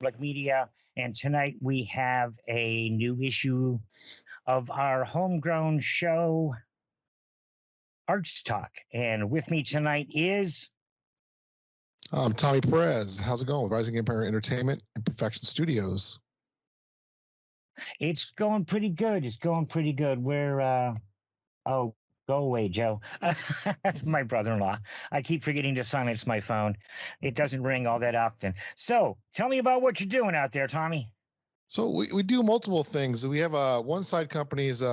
Public Media, and tonight we have a new issue of our homegrown show, Arts Talk. And with me tonight is I'm Tommy Perez. How's it going with Rising Empire Entertainment and Perfection Studios? it's going pretty good. It's going pretty good. Oh, go away, Joe. That's my brother-in-law. I keep forgetting to silence my phone. It doesn't ring all that often. So tell me about what you're doing out there, Tommy. So we do multiple things. We have one side company is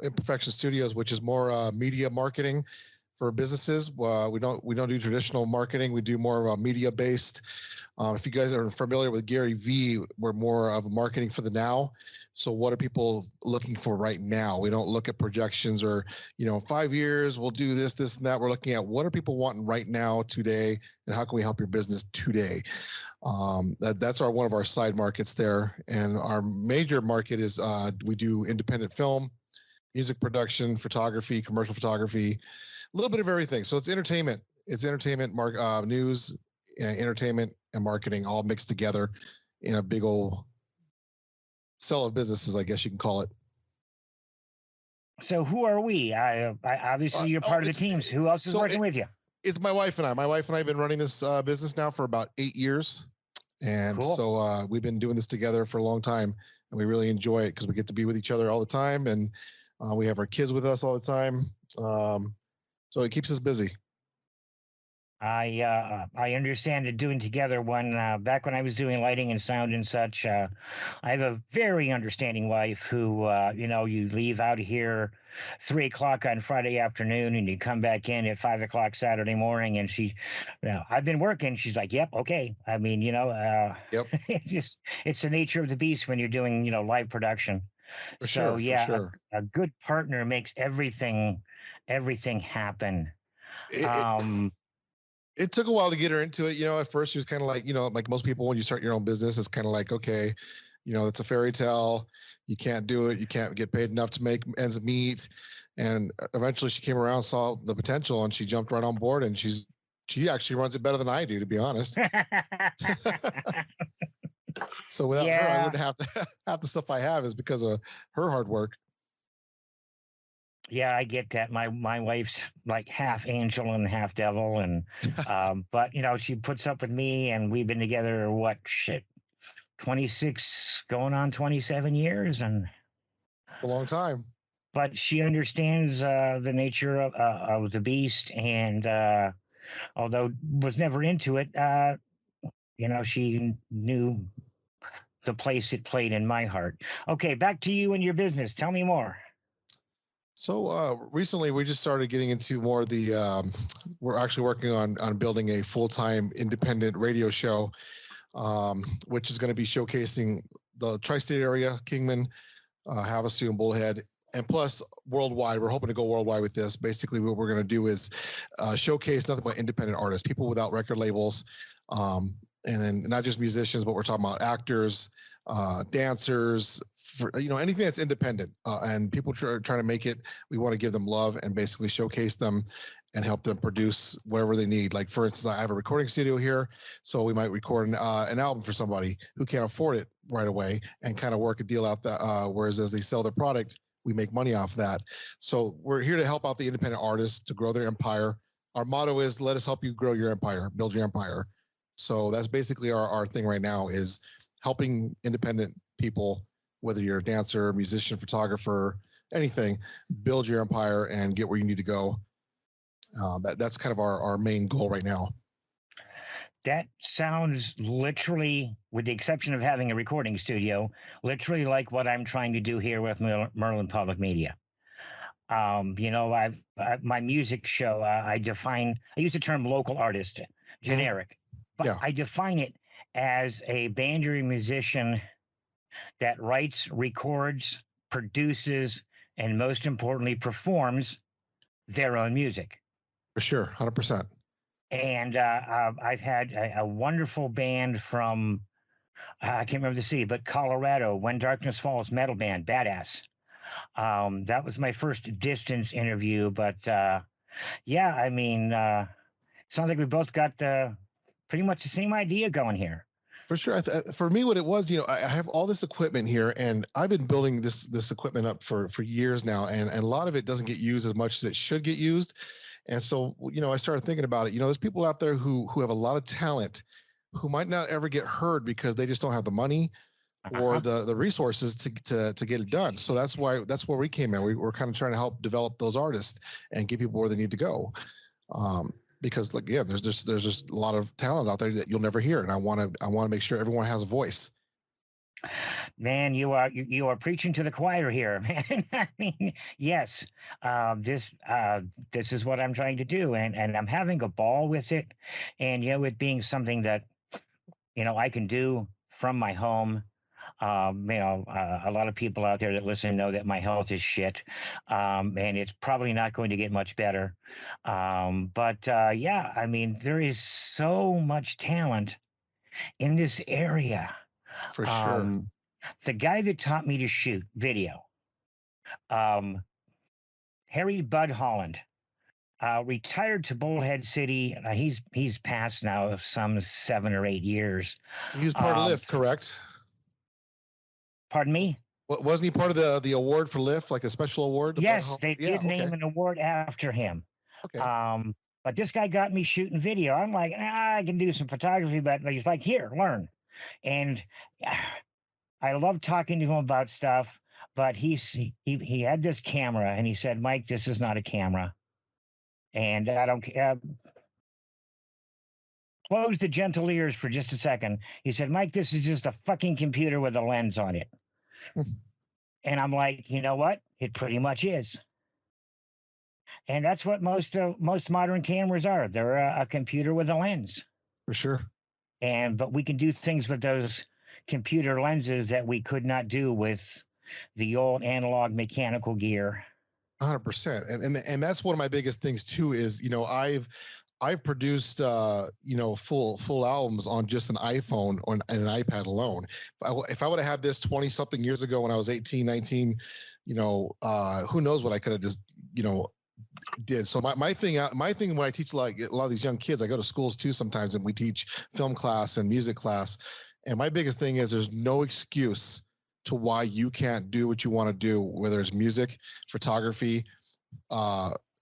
Imperfection Studios, which is more media marketing for businesses. We don't do traditional marketing. We do more media based. If you guys are familiar with Gary Vee, we're more of marketing for the now. So what are people looking for right now? We don't look at projections or 5 years we'll do this, this, and that. We're looking at what are people wanting right now, today, and how can we help your business today? That's one of our side markets there. And our major market is we do independent film, music production, photography, commercial photography, a little bit of everything. So it's entertainment. It's entertainment, news, entertainment, and marketing all mixed together in a big old cell of businesses, I guess you can call it. So who are we? Obviously you're part of the teams. Who else is working with you? It's my wife and I. My wife and I have been running this business now for about 8 years. And Cool. So we've been doing this together for a long time, and we really enjoy it because we get to be with each other all the time, and we have our kids with us all the time. So it keeps us busy. I understand that doing together back when I was doing lighting and sound and such. I have a very understanding wife who you leave out of here 3 o'clock on Friday afternoon and you come back in at 5 o'clock Saturday morning, and I've been working. She's like, yep, okay. I mean, Yep. it's the nature of the beast when you're doing live production. For So sure, yeah, for sure. a good partner makes everything happen. It took a while to get her into it. At first she was kind of like most people, when you start your own business, it's kind of like, okay, it's a fairy tale. You can't do it. You can't get paid enough to make ends meet. And eventually she came around, saw the potential, and she jumped right on board. And she actually runs it better than I do, to be honest. So without her, I wouldn't have half the stuff I have is because of her hard work. Yeah, I get that. My wife's like half angel and half devil, and but she puts up with me, and we've been together 26 going on 27 years, and A long time. but she understands the nature of the beast, and although was never into it, she knew the place it played in my heart. Okay, back to you and your business. Tell me more. So recently, we just started getting into more of the. We're actually working on building a full-time independent radio show, which is going to be showcasing the tri-state area, Kingman, Havasu, and Bullhead, and plus worldwide. We're hoping to go worldwide with this. Basically, what we're going to do is showcase nothing but independent artists, people without record labels, and then not just musicians, but we're talking about actors, dancers, anything that's independent, and people trying to make it. We want to give them love and basically showcase them and help them produce whatever they need. Like, for instance, I have a recording studio here, so we might record an album for somebody who can't afford it right away, and kind of work a deal out that. Whereas as they sell their product, we make money off that. So we're here to help out the independent artists to grow their empire. Our motto is, let us help you grow your empire, build your empire. So that's basically our thing right now, is helping independent people, whether you're a dancer, musician, photographer, anything, build your empire and get where you need to go. That's kind of our main goal right now. That sounds literally, with the exception of having a recording studio, literally like what I'm trying to do here with Merlin Public Media. My music show, I use the term local artist, generic, but Yeah. I define it as a band or a musician that writes, records, produces, and most importantly, performs their own music. For sure, 100%. And I've had a wonderful band from, I can't remember the city, but Colorado, When Darkness Falls metal band, badass. That was my first distance interview, but yeah, I mean, sounds like we both got pretty much the same idea going here. For sure. For me, what it was, I have all this equipment here, and I've been building this equipment up for years now, and a lot of it doesn't get used as much as it should get used. And so, I started thinking about it. There's people out there who have a lot of talent, who might not ever get heard because they just don't have the money or Uh-huh. the resources to get it done. So that's where we came in. We're kind of trying to help develop those artists and get people where they need to go. Because like, yeah, there's just a lot of talent out there that you'll never hear, and I want to make sure everyone has a voice. Man, you are preaching to the choir here, man. I mean, yes, this is what I'm trying to do, and I'm having a ball with it, and it being something that I can do from my home. A lot of people out there that listen know that my health is shit, and it's probably not going to get much better. But yeah, I mean, there is so much talent in this area. For sure. Um, the guy that taught me to shoot video, um, Harry Bud Holland, retired to Bullhead City. He's passed now some 7 or 8 years. He was part of Lyft, correct? Pardon me? Wasn't he part of the award for Lyft, like a special award? Yes, they did name an award after him. Okay. But this guy got me shooting video. I'm like, I can do some photography, but he's like, here, learn. And I love talking to him about stuff, but he had this camera, and he said, Mike, this is not a camera. And I don't care. Close the gentle ears for just a second. He said, Mike, this is just a fucking computer with a lens on it. And I'm like, you know what? It pretty much is. And that's what most modern cameras are. They're a computer with a lens. For sure. But we can do things with those computer lenses that we could not do with the old analog mechanical gear. 100%. And that's one of my biggest things too, is, I've produced, full albums on just an iPhone or an iPad alone. If I would have had this 20 something years ago when I was 18, 19, who knows what I could have just, did. So my thing when I teach like a lot of these young kids, I go to schools too sometimes, and we teach film class and music class. And my biggest thing is there's no excuse to why you can't do what you want to do, whether it's music, photography,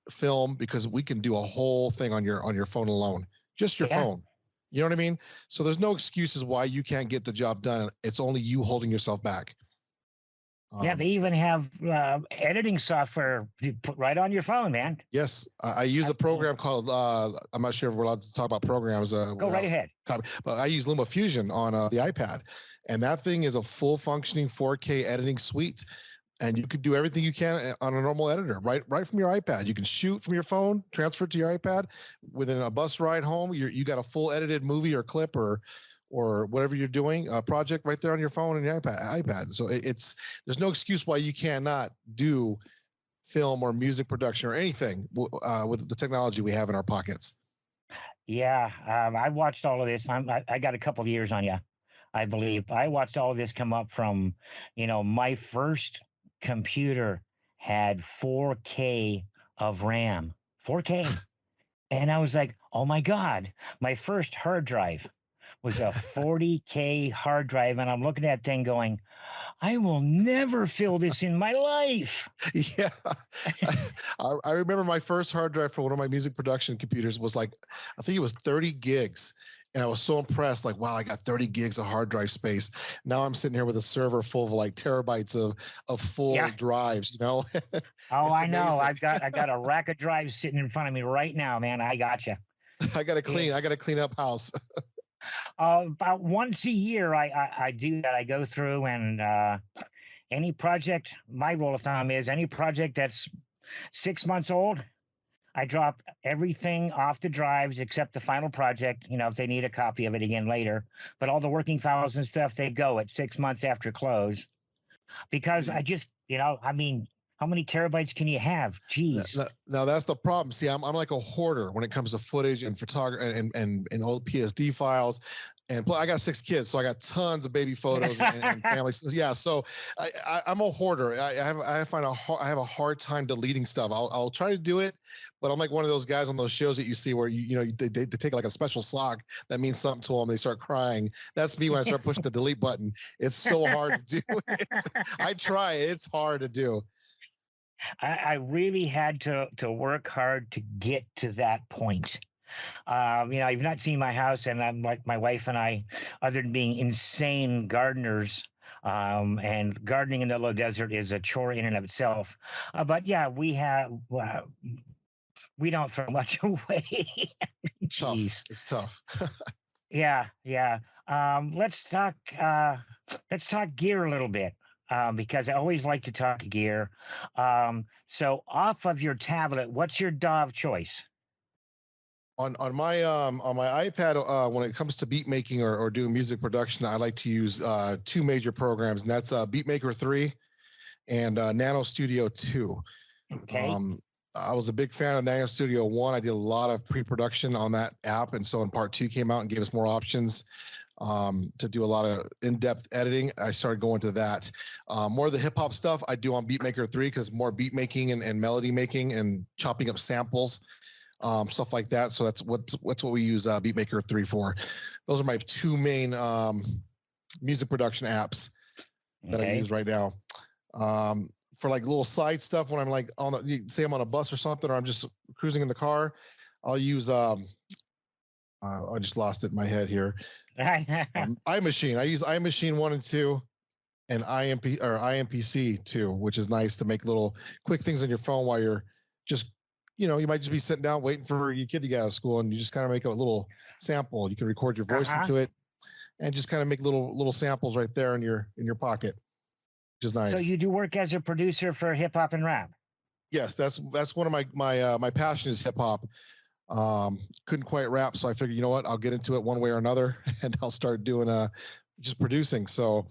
film, because we can do a whole thing on your phone alone, just your phone. You know what I mean? So there's no excuses why you can't get the job done. It's only you holding yourself back. Yeah, they even have editing software you put right on your phone, man. Yes, I use a program called, I'm not sure if we're allowed to talk about programs. Go right ahead. But I use LumaFusion on the iPad, and that thing is a full functioning 4K editing suite. And you can do everything you can on a normal editor, right from your iPad. You can shoot from your phone, transfer it to your iPad. Within a bus ride home, you got a full edited movie or clip or whatever you're doing, a project right there on your phone and your iPad. So there's no excuse why you cannot do film or music production or anything with the technology we have in our pockets. Yeah, I watched all of this. I got a couple of years on you, I believe. I watched all of this come up from, my first computer had 4K of RAM, 4K. And I was like, oh my God, my first hard drive was a 40K hard drive. And I'm looking at that thing going, I will never fill this in my life. Yeah. I remember my first hard drive for one of my music production computers was like, I think it was 30 gigs. And I was so impressed, like, wow, I got 30 gigs of hard drive space. Now I'm sitting here with a server full of like terabytes of full drives, Oh, I know. I got a rack of drives sitting in front of me right now, man. I got you. I got to clean up house. About once a year, I do that. I go through and any project, my rule of thumb is any project that's 6 months old, I drop everything off the drives except the final project, if they need a copy of it again later. But all the working files and stuff, they go at 6 months after close. Because I just, how many terabytes can you have? Jeez. Now that's the problem. See, I'm like a hoarder when it comes to footage and photography and old PSD files. And I got 6 kids, so I got tons of baby photos and family. Yeah, so I'm a hoarder. I have a hard time deleting stuff. I'll try to do it, but I'm like one of those guys on those shows that you see where they take like a special sock that means something to them. They start crying. That's me when I start pushing the delete button. It's so hard to do. I try. It's hard to do. I really had to work hard to get to that point. You've not seen my house, and I'm like my wife and I, other than being insane gardeners, and gardening in the low desert is a chore in and of itself. But yeah, we don't throw much away. Jeez, It's tough. yeah, yeah. Let's talk. Let's talk gear a little bit. Because I always like to talk gear. So off of your tablet, what's your DAW of choice? On my iPad, when it comes to beat making or doing music production, I like to use 2 major programs, and that's Beatmaker 3 and Nano Studio 2. Okay. I was a big fan of Nano Studio 1. I did a lot of pre-production on that app, and so when Part 2 came out and gave us more options to do a lot of in-depth editing, I started going to that. More of the hip-hop stuff I do on Beatmaker 3 because more beat making and melody making and chopping up samples. Stuff like that. So that's what we use Beatmaker 3 for. Those are my 2 main music production apps that I use right now. For like little side stuff, when I'm like say I'm on a bus or something, or I'm just cruising in the car, I'll use I just lost it in my head here. iMachine. I use iMachine 1 and 2 and IMPC 2, which is nice to make little quick things on your phone while you're just you might just be sitting down waiting for your kid to get out of school, and you just kind of make a little sample. You can record your voice into it, and just kind of make little samples right there in your pocket, which is nice. So you do work as a producer for hip hop and rap? Yes, that's one of my passion is hip hop. Couldn't quite rap, so I figured, you know what, I'll get into it one way or another, and I'll start doing just producing. So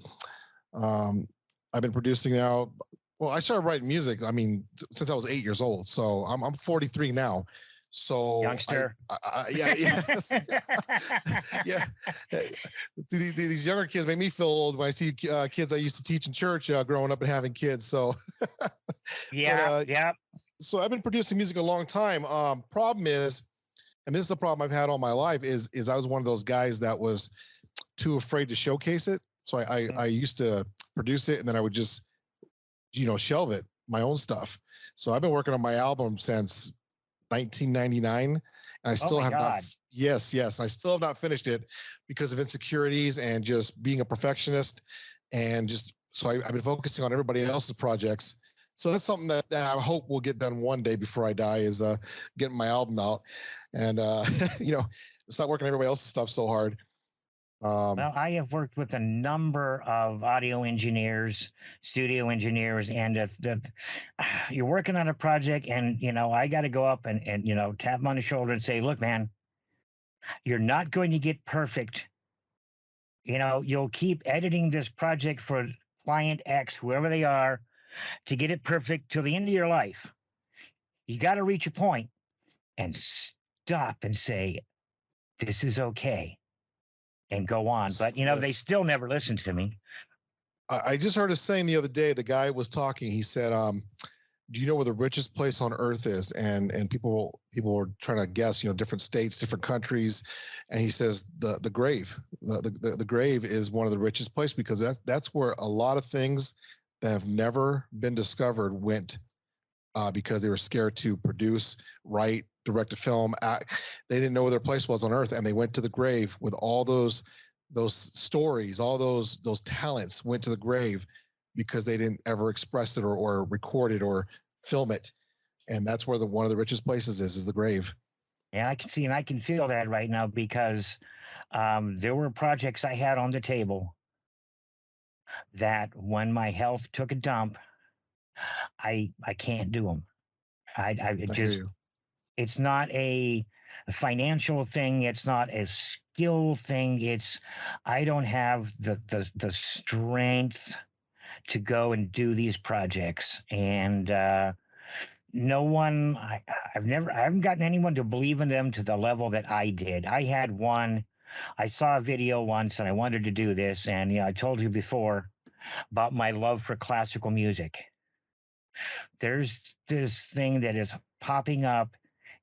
I've been producing now. Well, I started writing music, since I was 8 years old. So I'm 43 now. So youngster. Yeah. Yeah. These younger kids make me feel old when I see kids I used to teach in church growing up and having kids. So yeah. So I've been producing music a long time. Problem is, and this is a problem I've had all my life, is I was one of those guys that was too afraid to showcase it. So I used to produce it, and then I would just shelve it, my own stuff. So I've been working on my album since 1999, and I still have not. Yes, I still have not finished it because of insecurities and just being a perfectionist, and just so I've been focusing on everybody else's projects. So that's something that I hope will get done one day before I die, is getting my album out, and it's not working everybody else's stuff so hard. Well, I have worked with a number of audio engineers, studio engineers, and you're working on a project, and I got to go up and tap him on the shoulder and say, "Look, man, you're not going to get perfect. You'll keep editing this project for client X, whoever they are, to get it perfect till the end of your life. You got to reach a point and stop and say, this is okay." And go on. But, they still never listen to me. I just heard a saying the other day. The guy was talking. He said, do you know where the richest place on earth is? And people were trying to guess, different states, different countries. And he says the grave. The grave is one of the richest places, because that's where a lot of things that have never been discovered went, because they were scared to produce, write, direct a film. They didn't know where their place was on earth, and they went to the grave with all those stories, all those talents went to the grave because they didn't ever express it or record it or film it. And that's where one of the richest places is the grave. And I can see and I can feel that right now, because there were projects I had on the table that when my health took a dump, I can't do them. It's not a financial thing. It's not a skill thing. I don't have the strength to go and do these projects. And no one, I haven't gotten anyone to believe in them to the level that I did. I had one I saw a video once and I wanted to do this. And I told you before about my love for classical music. There's this thing that is popping up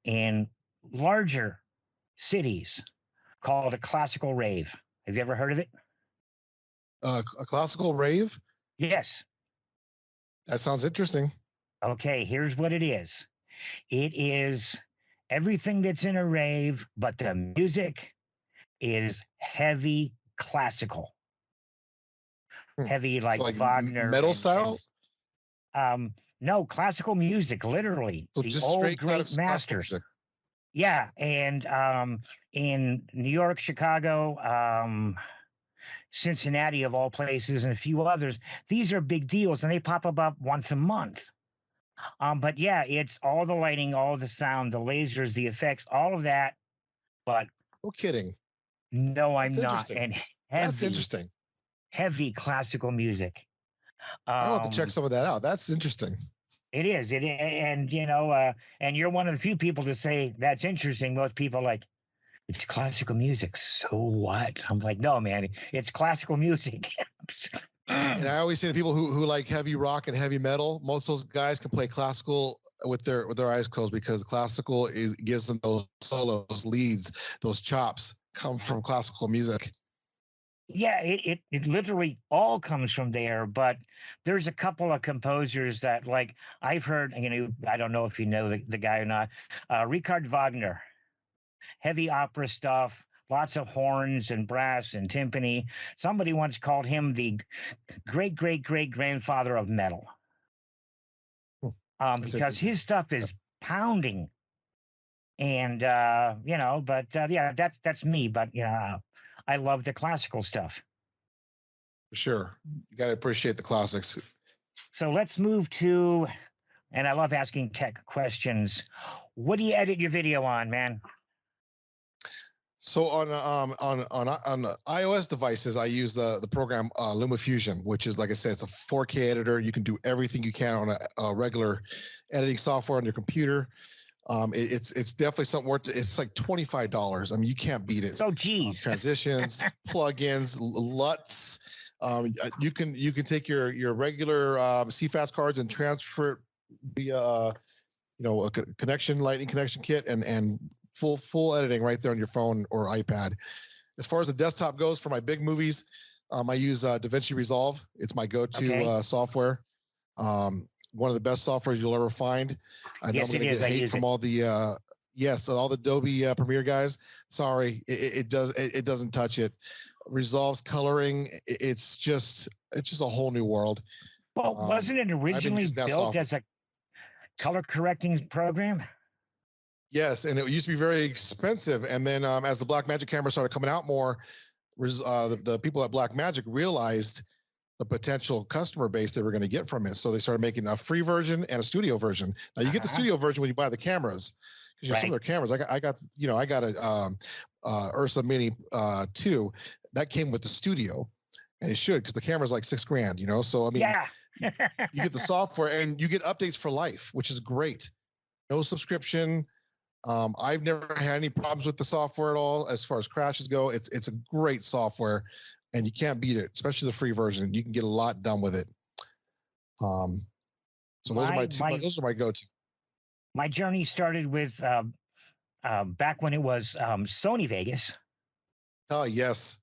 in larger cities called a classical rave. Have you ever heard of it? A classical rave? Yes. That sounds interesting. Okay, here's what it is. It is everything that's in a rave, but the music is heavy classical, Hmm. heavy So like like Wagner metal and style? no, classical music, literally So the just old straight great classical masters. music. Yeah, and in New York, Chicago, Cincinnati, of all places, and a few others, these are big deals, and they pop up once a month. But yeah, it's all the lighting, all the sound, the lasers, the effects, all of that. But No kidding. no, That's I'm not. interesting. And That's heavy, interesting. heavy classical music. I want to check Um, some of that out. That's interesting. it is. And and you're one of the few people to say that's interesting. Most people are like, it's classical music. So what? I'm like, no, man, it's classical music. And I always say to people who like heavy rock and heavy metal, most of those guys can play classical with their eyes closed because classical gives them those solos, leads, those chops come from classical music. Yeah, it literally all comes from there. But there's a couple of composers that, like, I've heard. I don't know if you know the guy or not. Richard Wagner, heavy opera stuff, lots of horns and brass and timpani. Somebody once called him the great great great grandfather of metal, Hmm, That's because interesting. his stuff is pounding. And but yeah, that's me. But I love the classical stuff. For sure. You got to appreciate the classics. So let's move to, and I love asking tech questions. What do you edit your video on, man? So on iOS devices, I use the program LumaFusion, which is, like I said, it's a 4K editor. You can do everything you can on a regular editing software on your computer. It's definitely something worth it. It's like $25. I mean, you can't beat it. Oh, geez. Transitions, plugins, LUTs. You can take your regular CFast cards and transfer it via a connection, lightning connection kit, and full editing right there on your phone or iPad. As far as the desktop goes, for my big movies, I use DaVinci Resolve. It's my go-to Okay. software. One of the best softwares you'll ever find. I know Yes, I'm going it to is. get I hate use from it. all the all the Adobe Premiere guys. Sorry, it doesn't touch it. Resolves coloring. It's just a whole new world. Well, wasn't it I've been originally using that built software. as a color correcting program? Yes, and it used to be very expensive. And then as the Blackmagic cameras started coming out more, the people at Blackmagic realized the potential customer base they were going to get from it. So they started making a free version and a studio version. Now you get the studio version when you buy the cameras, because some of their cameras. I got a Ursa Mini 2 that came with the studio, and it should, because the camera's like $6,000. So I mean, Yeah. you get the software and you get updates for life, which is great. No subscription. I've never had any problems with the software at all as far as crashes go. It's a great software, and you can't beat it, especially the free version. You can get a lot done with it. So those are those are my go-to. My journey started with back when it was Sony Vegas, Oh yes.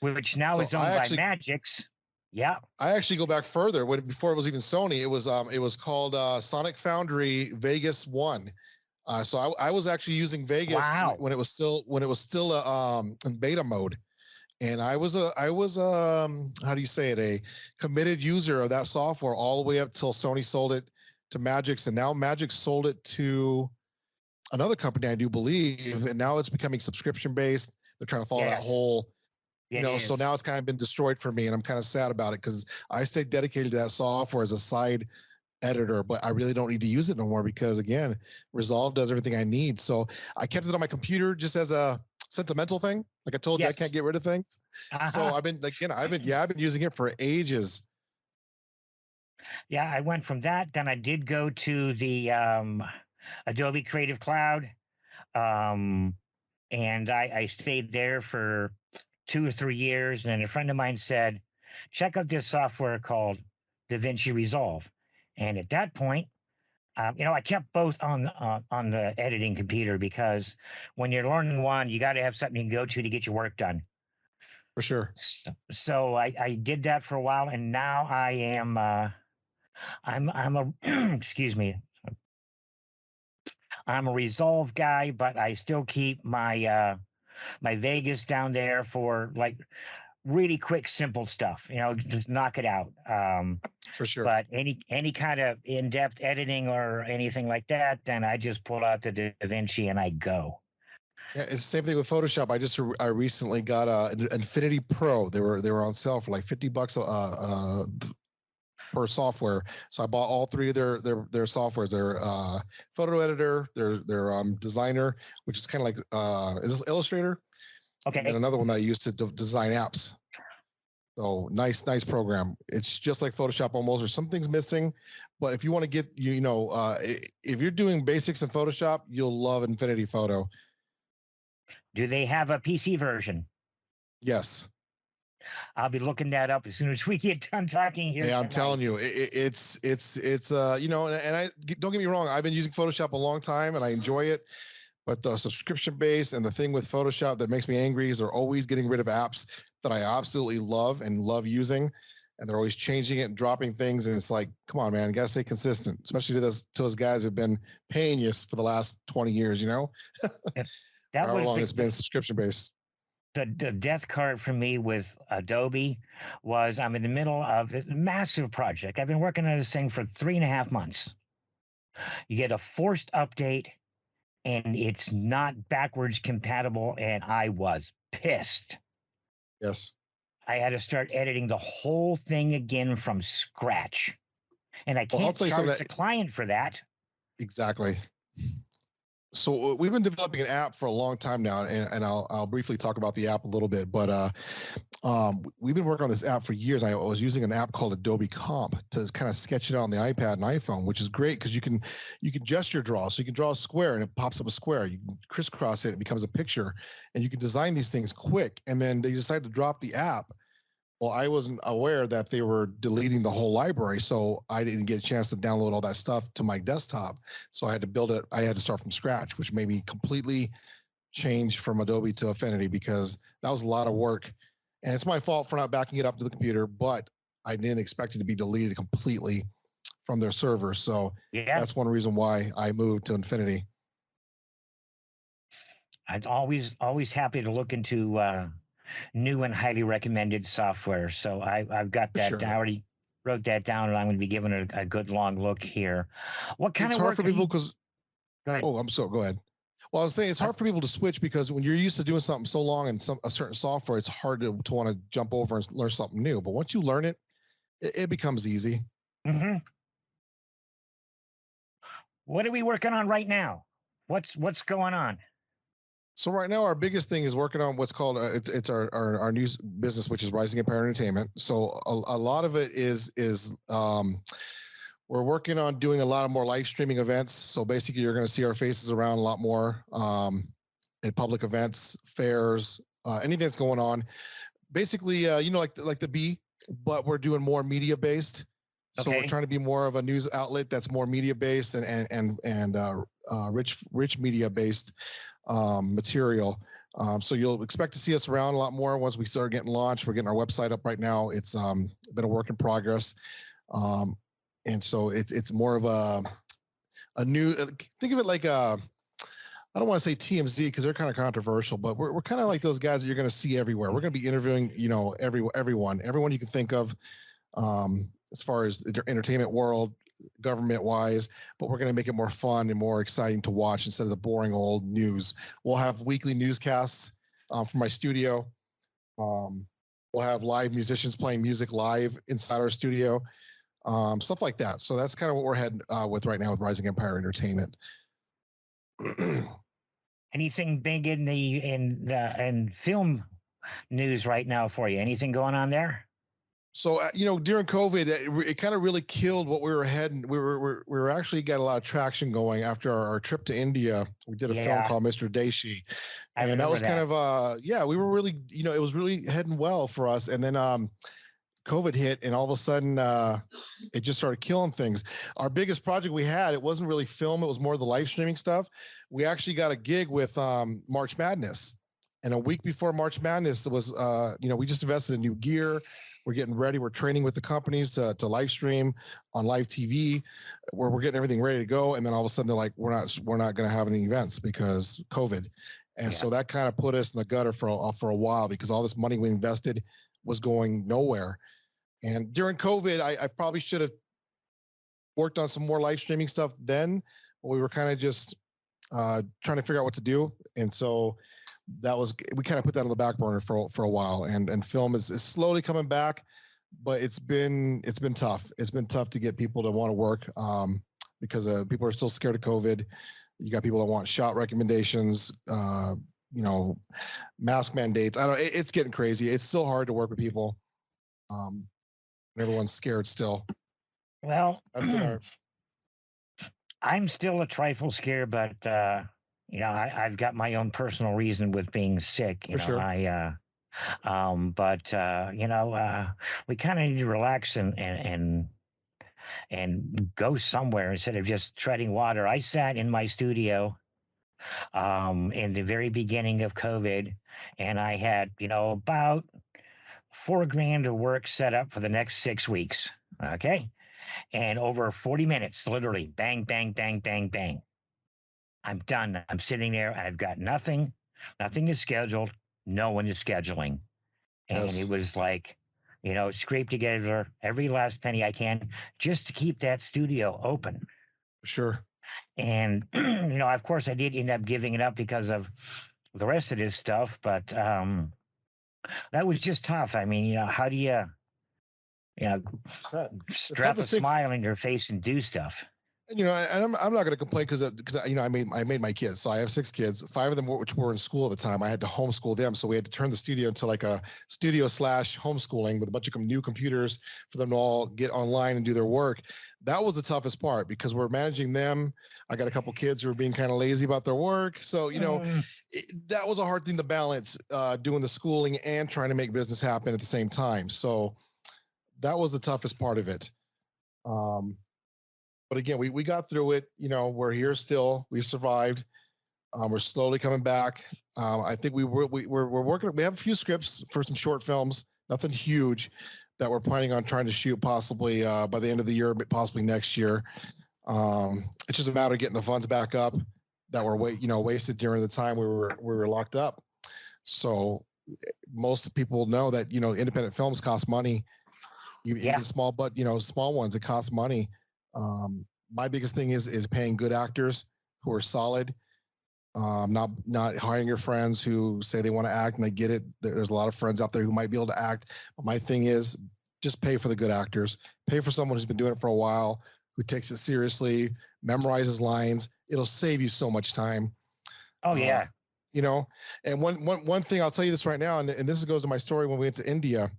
which now So is owned by Magix. Yeah. I actually go back further. Before it was even Sony, it was called Sonic Foundry Vegas One. So I was actually using Vegas Wow. when it was still in beta mode, and I was how do you say it, a committed user of that software all the way up till Sony sold it to Magix, and now Magix sold it to another company, I do believe, and now it's becoming subscription based. They're trying to follow that whole. So now it's kind of been destroyed for me, and I'm kind of sad about it because I stayed dedicated to that software as a side editor, but I really don't need to use it no more because, again, Resolve does everything I need. So I kept it on my computer just as a sentimental thing. Like I told you, I can't get rid of things. So I've been using it for ages. Yeah, I went from that. Then I did go to the Adobe Creative Cloud. and I stayed there for 2 or 3 years. And a friend of mine said, check out this software called DaVinci Resolve. And at that point, I kept both on the editing computer, because when you're learning one, you got to have something you can go to get your work done. For sure. So I did that for a while, and now I am I'm a excuse me, I'm a Resolve guy, but I still keep my Vegas down there for like really quick, simple stuff. Just knock it out. For sure. But any kind of in-depth editing or anything like that, then I just pull out the DaVinci and I go. Yeah, it's the same thing with Photoshop. I recently got an Infinity Pro. They were on sale for like $50 per software. So I bought all three of their softwares. Their photo editor, their designer, which is kind of like is this Illustrator? Okay. And then another one that I use to design apps. So nice program. It's just like Photoshop almost. There's some things missing, but if you want to get if you're doing basics in Photoshop, you'll love Infinity Photo. Do they have a PC version? Yes. I'll be looking that up as soon as we get done talking here. Hey, I'm tonight. telling you, it's and I don't get me wrong. I've been using Photoshop a long time and I enjoy it, but the subscription base and the thing with Photoshop that makes me angry is they're always getting rid of apps that I absolutely love and love using, and they're always changing it and dropping things. And it's like, come on, man, you gotta stay consistent, especially to those guys who've been paying you for the last 20 years. That however was long it's been subscription based. The death card for me with Adobe was I'm in the middle of a massive project. I've been working on this thing for 3.5 months. You get a forced update and it's not backwards compatible, and I was pissed. Yes. I had to start editing the whole thing again from scratch. And I can't charge the client for that. Exactly. So we've been developing an app for a long time now, and I'll briefly talk about the app a little bit. But we've been working on this app for years. I was using an app called Adobe Comp to kind of sketch it out on the iPad and iPhone, which is great because you can gesture draw. So you can draw a square and it pops up a square. You can crisscross it, it becomes a picture, and you can design these things quick. And then they decided to drop the app. Well, I wasn't aware that they were deleting the whole library, so I didn't get a chance to download all that stuff to my desktop. So I had to build it. I had to start from scratch, which made me completely change from Adobe to Affinity because that was a lot of work. And it's my fault for not backing it up to the computer, but I didn't expect it to be deleted completely from their servers. So that's one reason why I moved to Infinity. I'm always happy to look into new and highly recommended software. So I've got that. Sure. I already wrote that down, and I'm going to be giving it a good long look here. What kind of work? It's hard for people because. Go ahead. Oh, go ahead. Well, I was saying it's hard for people to switch because when you're used to doing something so long in a certain software, it's hard to want to jump over and learn something new. But once you learn it, it becomes easy. Mm-hmm. What are we working on right now? What's going on? So right now, our biggest thing is working on what's called it's our new business, which is Rising Empire Entertainment. So a lot of it is we're working on doing a lot of more live streaming events. So basically, you're going to see our faces around a lot more at public events, fairs, anything that's going on. Basically, like the Bee, but we're doing more media based. So we're trying to be more of a news outlet that's more media based and rich media based material. So you'll expect to see us around a lot more once we start getting launched. We're getting our website up right now. It's been a work in progress. And so it's more of a new, think of it like I don't want to say TMZ because they're kind of controversial, but we're kind of like those guys that you're going to see everywhere. We're going to be interviewing, everyone you can think of as far as the entertainment world, government wise, but we're going to make it more fun and more exciting to watch instead of the boring old news. We'll have weekly newscasts from my studio. We'll have live musicians playing music live inside our studio. Stuff like that. So that's kind of what we're heading with right now with Rising Empire Entertainment. Anything big in film news right now for you? Anything going on there? So during COVID, it kind of really killed what we were heading. We were actually got a lot of traction going after our trip to India. We did a film Yeah, called Mr. Deshi, I and that remember was kind that. of yeah, we were really it was really heading well for us. And then COVID hit, and all of a sudden it just started killing things. Our biggest project we had, it wasn't really film; it was more the live streaming stuff. We actually got a gig with March Madness, and a week before March Madness was we just invested in new gear. We're getting ready. We're training with the companies to live stream on live TV, where we're getting everything ready to go. And then all of a sudden they're like, we're not going to have any events because COVID. And Yeah. so that kind of put us in the gutter for a while because all this money we invested was going nowhere. And during COVID, I probably should have worked on some more live streaming stuff then, but we were kind of just trying to figure out what to do. And so we kind of put that on the back burner for a while. And film is slowly coming back, but it's been tough. It's been tough to get people to want to work because people are still scared of COVID. You got people that want shot recommendations, mask mandates. I don't. It's getting crazy. It's still hard to work with people. Everyone's scared still. Well, That's been our. I'm still a trifle scared, but I've got my own personal reason with being sick. For sure. We kind of need to relax and go somewhere instead of just treading water. I sat in my studio in the very beginning of COVID, and I had about $4,000 of work set up for the next 6 weeks. Okay. And over 40 minutes, literally bang, bang, bang, bang, bang. I'm done. I'm sitting there. I've got nothing. Nothing is scheduled. No one is scheduling. And Yes. it was like, scrape together every last penny I can just to keep that studio open. Sure. And, of course, I did end up giving it up because of the rest of this stuff. But that was just tough. I mean, how do you, strap a smile on your face and do stuff? And, and I'm not going to complain because I made my kids. So I have 6 kids, 5 of them which were in school at the time. I had to homeschool them, so we had to turn the studio into like a studio / homeschooling with a bunch of new computers for them to all get online and do their work. That was the toughest part because we're managing them. I got a couple kids who are being kind of lazy about their work, so that was a hard thing to balance, doing the schooling and trying to make business happen at the same time. So that was the toughest part of it. But again, we got through it. We're here still. We survived. We're slowly coming back. I think we're working. We have a few scripts for some short films. Nothing huge that we're planning on trying to shoot possibly by the end of the year, but possibly next year. It's just a matter of getting the funds back up that were wasted during the time we were locked up. So most people know that independent films cost money. Even small, but small ones, it costs money. My biggest thing is paying good actors who are solid, not hiring your friends who say they want to act and they get it. There's a lot of friends out there who might be able to act. But my thing is just pay for the good actors. Pay for someone who's been doing it for a while, who takes it seriously, memorizes lines. It'll save you so much time. Oh, yeah. And one thing I'll tell you this right now, and this goes to my story when we went to India.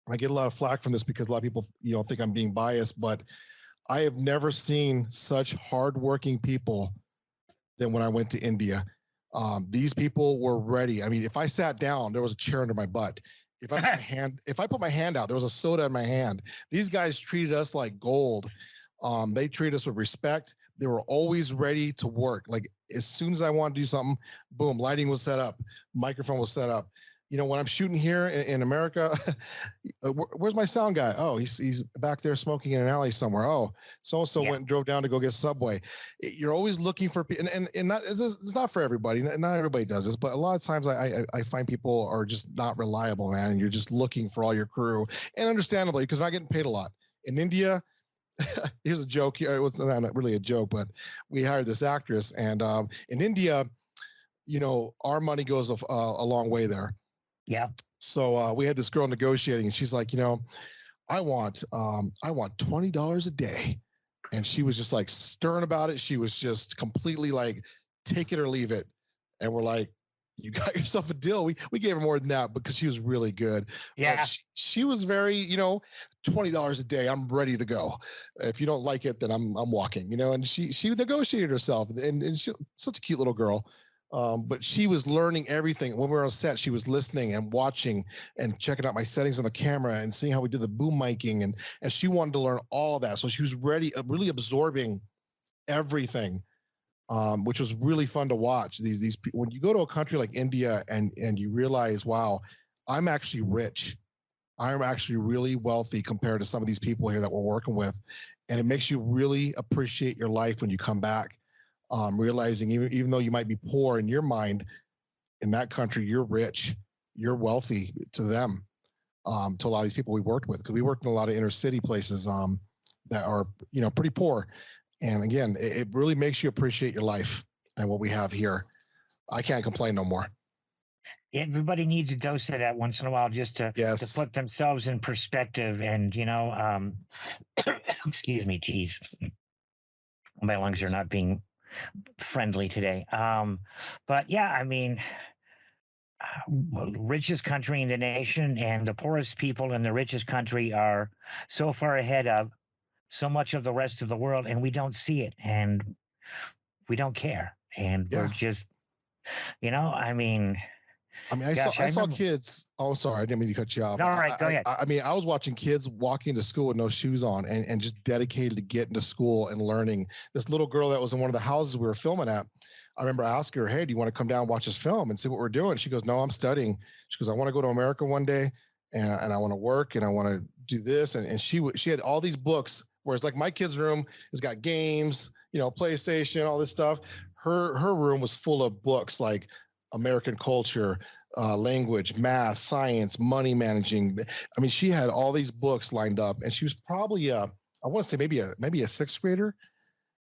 I get a lot of flack from this because a lot of people, think I'm being biased, but I have never seen such hardworking people than when I went to India. These people were ready. I mean, if I sat down, there was a chair under my butt. If I put my hand out, there was a soda in my hand. These guys treated us like gold. They treated us with respect. They were always ready to work. Like as soon as I wanted to do something, boom, lighting was set up, microphone was set up. When I'm shooting here in America, where's my sound guy? Oh, he's back there smoking in an alley somewhere. Oh, so-and-so went and drove down to go get Subway. You're always looking for, and not, it's not for everybody. Not everybody does this, but a lot of times I find people are just not reliable, man. And you're just looking for all your crew, and understandably, because I'm not getting paid a lot. In India, here's a joke here. It was not really a joke, but we hired this actress, and in India, our money goes a long way there. Yeah. So we had this girl negotiating, and she's like, I want $20 a day, and she was just like stern about it. She was just completely like, take it or leave it, and we're like, you got yourself a deal. We gave her more than that because she was really good. But Yeah. she was very, $20 a day. I'm ready to go. If you don't like it, then I'm walking. And she negotiated herself, and she such a cute little girl. But she was learning everything. When we were on set, she was listening and watching and checking out my settings on the camera and seeing how we did the boom miking, and she wanted to learn all that. So she was ready, really absorbing everything, which was really fun to watch. These when you go to a country like India and you realize, wow, I'm actually rich. I'm actually really wealthy compared to some of these people here that we're working with, and it makes you really appreciate your life when you come back, realizing even though you might be poor in your mind, in that country you're rich, you're wealthy to them, to a lot of these people we worked with, because we worked in a lot of inner city places that are pretty poor. And again, it really makes you appreciate your life and what we have here. I can't complain no more. Everybody needs a dose of that once in a while, just to Yes. put themselves in perspective. And excuse me, geez, my lungs are not being friendly today. But yeah, I mean, richest country in the nation, and the poorest people in the richest country are so far ahead of so much of the rest of the world, and we don't see it, and we don't care, and we're Yeah. just, I mean, I gosh, saw remember. kids. Oh, sorry, I didn't mean to cut you off. No, all right, go ahead. I mean, I was watching kids walking to school with no shoes on and just dedicated to getting to school and learning. This little girl that was in one of the houses we were filming at, I remember asking her, "Hey, do you want to come down and watch this film and see what we're doing?" She goes, "No, I'm studying." She goes, "I want to go to America one day, and I want to work and I want to do this." And she had all these books. Whereas like my kid's room has got games, PlayStation, all this stuff. Her room was full of books like American culture, language, math, science, money managing. I mean, she had all these books lined up, and she was probably I want to say maybe a sixth grader.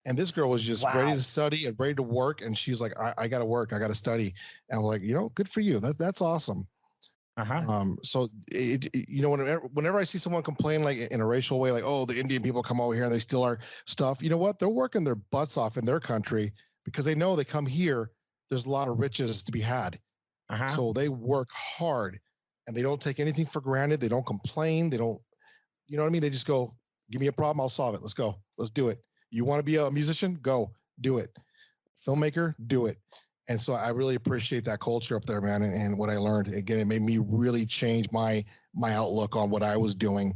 And this girl was just ready Wow. to study and ready to work. And she's like, I got to work, I got to study. And I'm like, good for you. That's awesome. So whenever I see someone complain like in a racial way, like, oh, the Indian people come over here and they steal our stuff, you know what? They're working their butts off in their country because they know they come here. There's a lot of riches to be had. So they work hard and they don't take anything for granted. They don't complain. They don't, you know what I mean? They just go, give me a problem, I'll solve it. Let's go. Let's do it. You want to be a musician? Go do it. Filmmaker? Do it. And so I really appreciate that culture up there, man. And what I learned, again, it made me really change my outlook on what I was doing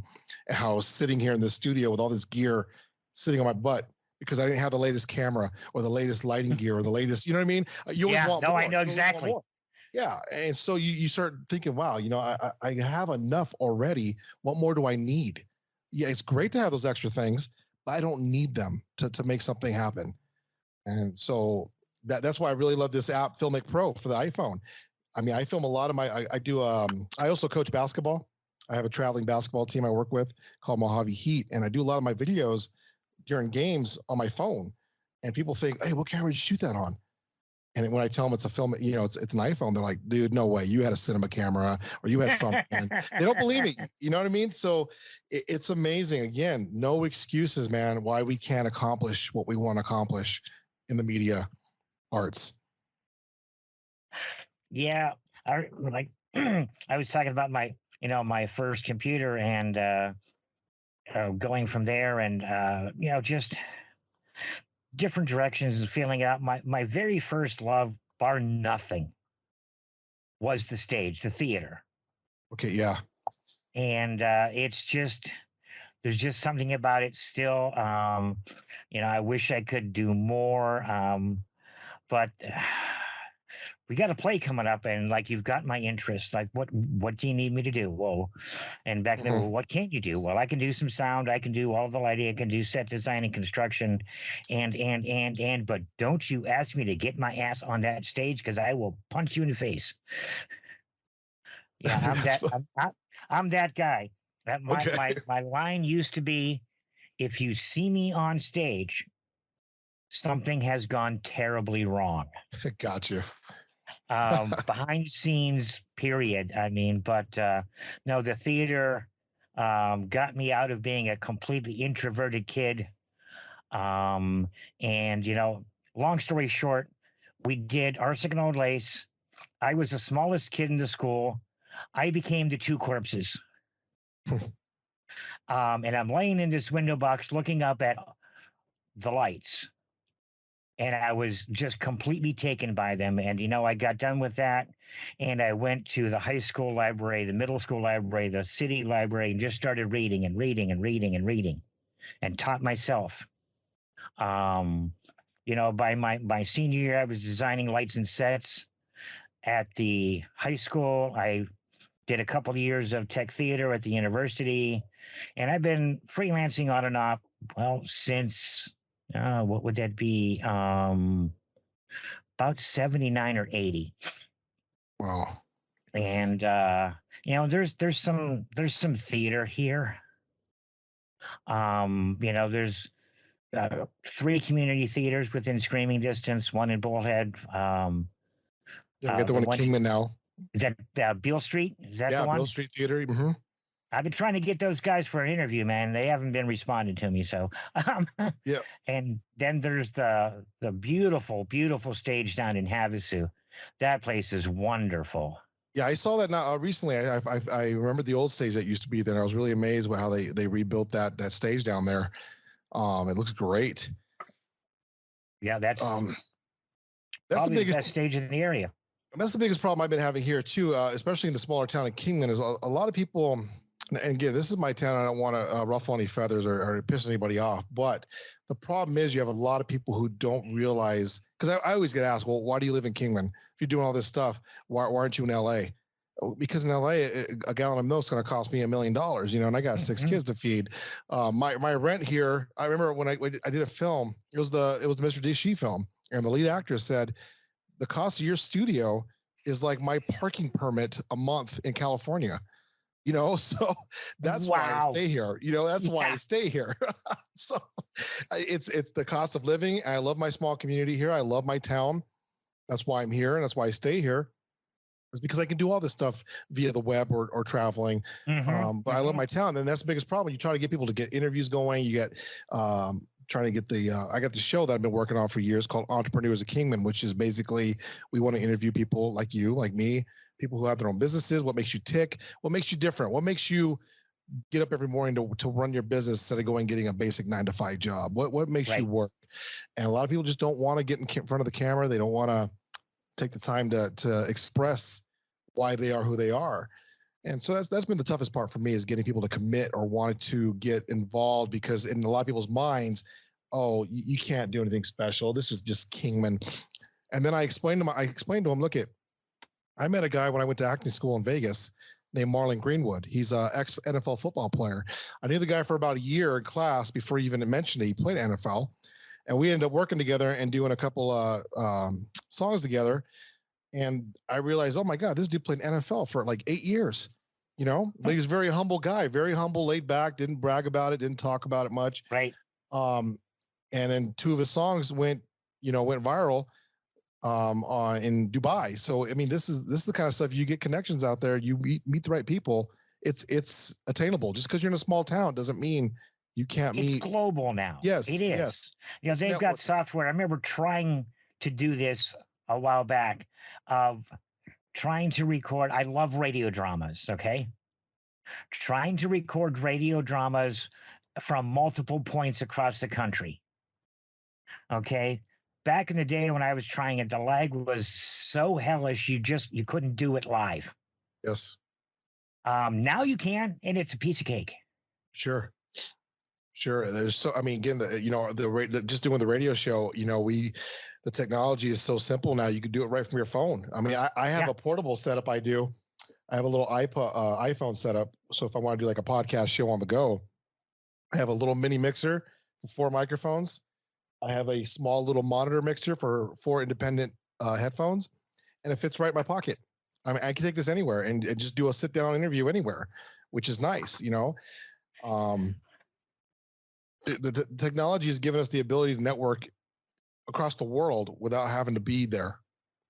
and how I was sitting here in the studio with all this gear sitting on my butt because I didn't have the latest camera or the latest lighting gear or the latest, you know what I mean? You always want more. I know exactly. Yeah. And so you start thinking, wow, I have enough already. What more do I need? Yeah, it's great to have those extra things, but I don't need them to make something happen. And so that's why I really love this app, Filmic Pro, for the iPhone. I mean, I film a lot of I also coach basketball. I have a traveling basketball team I work with called Mojave Heat. And I do a lot of my videos during games on my phone. And people think, hey, what camera did you shoot that on? And when I tell them it's a film, it's an iPhone, they're like, dude, no way. You had a cinema camera or you had something. They don't believe me. You know what I mean? So it's amazing. Again, no excuses, man, why we can't accomplish what we want to accomplish in the media arts. Yeah. I was talking about my first computer and going from there and, just different directions and feeling out. My very first love, bar nothing, was the stage, the theater. Okay, yeah. And it's just, there's just something about it still. I wish I could do more, but we got a play coming up, and like you've got my interest. Like, what do you need me to do? Well, and back then, well, what can't you do? Well, I can do some sound, I can do all the lighting, I can do set design and construction, and but don't you ask me to get my ass on that stage because I will punch you in the face. Yeah, I'm that guy. My line used to be, if you see me on stage, something has gone terribly wrong. Gotcha. Behind the scenes, period. I mean, but no, the theater got me out of being a completely introverted kid. And long story short, we did Arsenic and Old Lace. I was the smallest kid in the school. I became the two corpses. And I'm laying in this window box looking up at the lights. And I was just completely taken by them. And, I got done with that. And I went to the high school library, the middle school library, the city library, and just started reading and reading and reading and reading and taught myself. By my senior year, I was designing lights and sets at the high school. I did a couple of years of tech theater at the university, and I've been freelancing on and off, well, since what would that be? About 79 or 80. Wow. And there's some theater here. There's 3 community theaters within screaming distance, one in Bullhead. Yeah, get the one in Kingman now. Is that Beale Street? Is that the one? Beale Street Theater. Mm-hmm. I've been trying to get those guys for an interview, man. They haven't been responding to me. So, yeah. And then there's the beautiful, beautiful stage down in Havasu. That place is wonderful. Yeah, I saw that now recently. I remember the old stage that used to be there. I was really amazed by how they rebuilt that stage down there. It looks great. Yeah, that's the biggest best stage in the area. That's the biggest problem I've been having here too, especially in the smaller town of Kingman. Is a lot of people. And again, this is my town. I don't want to ruffle any feathers or piss anybody off. But the problem is you have a lot of people who don't realize, because I always get asked, well, why do you live in Kingman? If you're doing all this stuff, why aren't you in LA? Because in LA, a gallon of milk is going to cost me $1 million, and I got 6 kids to feed. My rent here, I remember when I did a film, it was the Mr. DC film. And the lead actor said, the cost of your studio is like my parking permit a month in California. So that's why I stay here. That's why I stay here. So it's the cost of living. I love my small community here. I love my town. That's why I'm here, and that's why I stay here. It's because I can do all this stuff via the web or traveling. But I love my town, and that's the biggest problem. You try to get people to get interviews going. You get trying to get I got the show that I've been working on for years called Entrepreneurs of Kingman, which is basically we want to interview people like you, like me, people who have their own businesses. What makes you tick? What makes you different? What makes you get up every morning to run your business instead of going getting a basic 9-to-5 job? What makes you work? And a lot of people just don't want to get in front of the camera. They don't want to take the time to express why they are who they are. And so that's been the toughest part for me, is getting people to commit or wanted to get involved, because in a lot of people's minds, oh, you can't do anything special. This is just Kingman. And then I explained to him, look, I met a guy when I went to acting school in Vegas named Marlon Greenwood. He's an ex-NFL football player. I knew the guy for about a year in class before he even mentioned it. He played NFL. And we ended up working together and doing a couple songs together. And I realized, oh my God, this dude played NFL for like 8 years, but he was a very humble guy, very humble, laid back, didn't brag about it, didn't talk about it much. Right. And then 2 of his songs went viral in Dubai. So, I mean, this is the kind of stuff, you get connections out there, you meet the right people. It's attainable. Just because you're in a small town doesn't mean you can't meet. It's global now. Yes. It is. Yes. They've got software. I remember trying to do this a while back, of trying to record. I love radio dramas. Okay. Trying to record radio dramas from multiple points across the country. Okay. Back in the day when I was trying it, the lag was so hellish, you couldn't do it live. Yes. Now you can, and it's a piece of cake. Sure. There's again, just doing the radio show, the technology is so simple now. You can do it right from your phone. I mean, I have a portable setup. I have a little iPhone setup. So if I want to do like a podcast show on the go, I have a little mini mixer for 4 microphones. I have a small little monitor mixer for 4 independent headphones, and it fits right in my pocket. I mean, I can take this anywhere and just do a sit down interview anywhere, which is nice. The technology has given us the ability to network across the world without having to be there.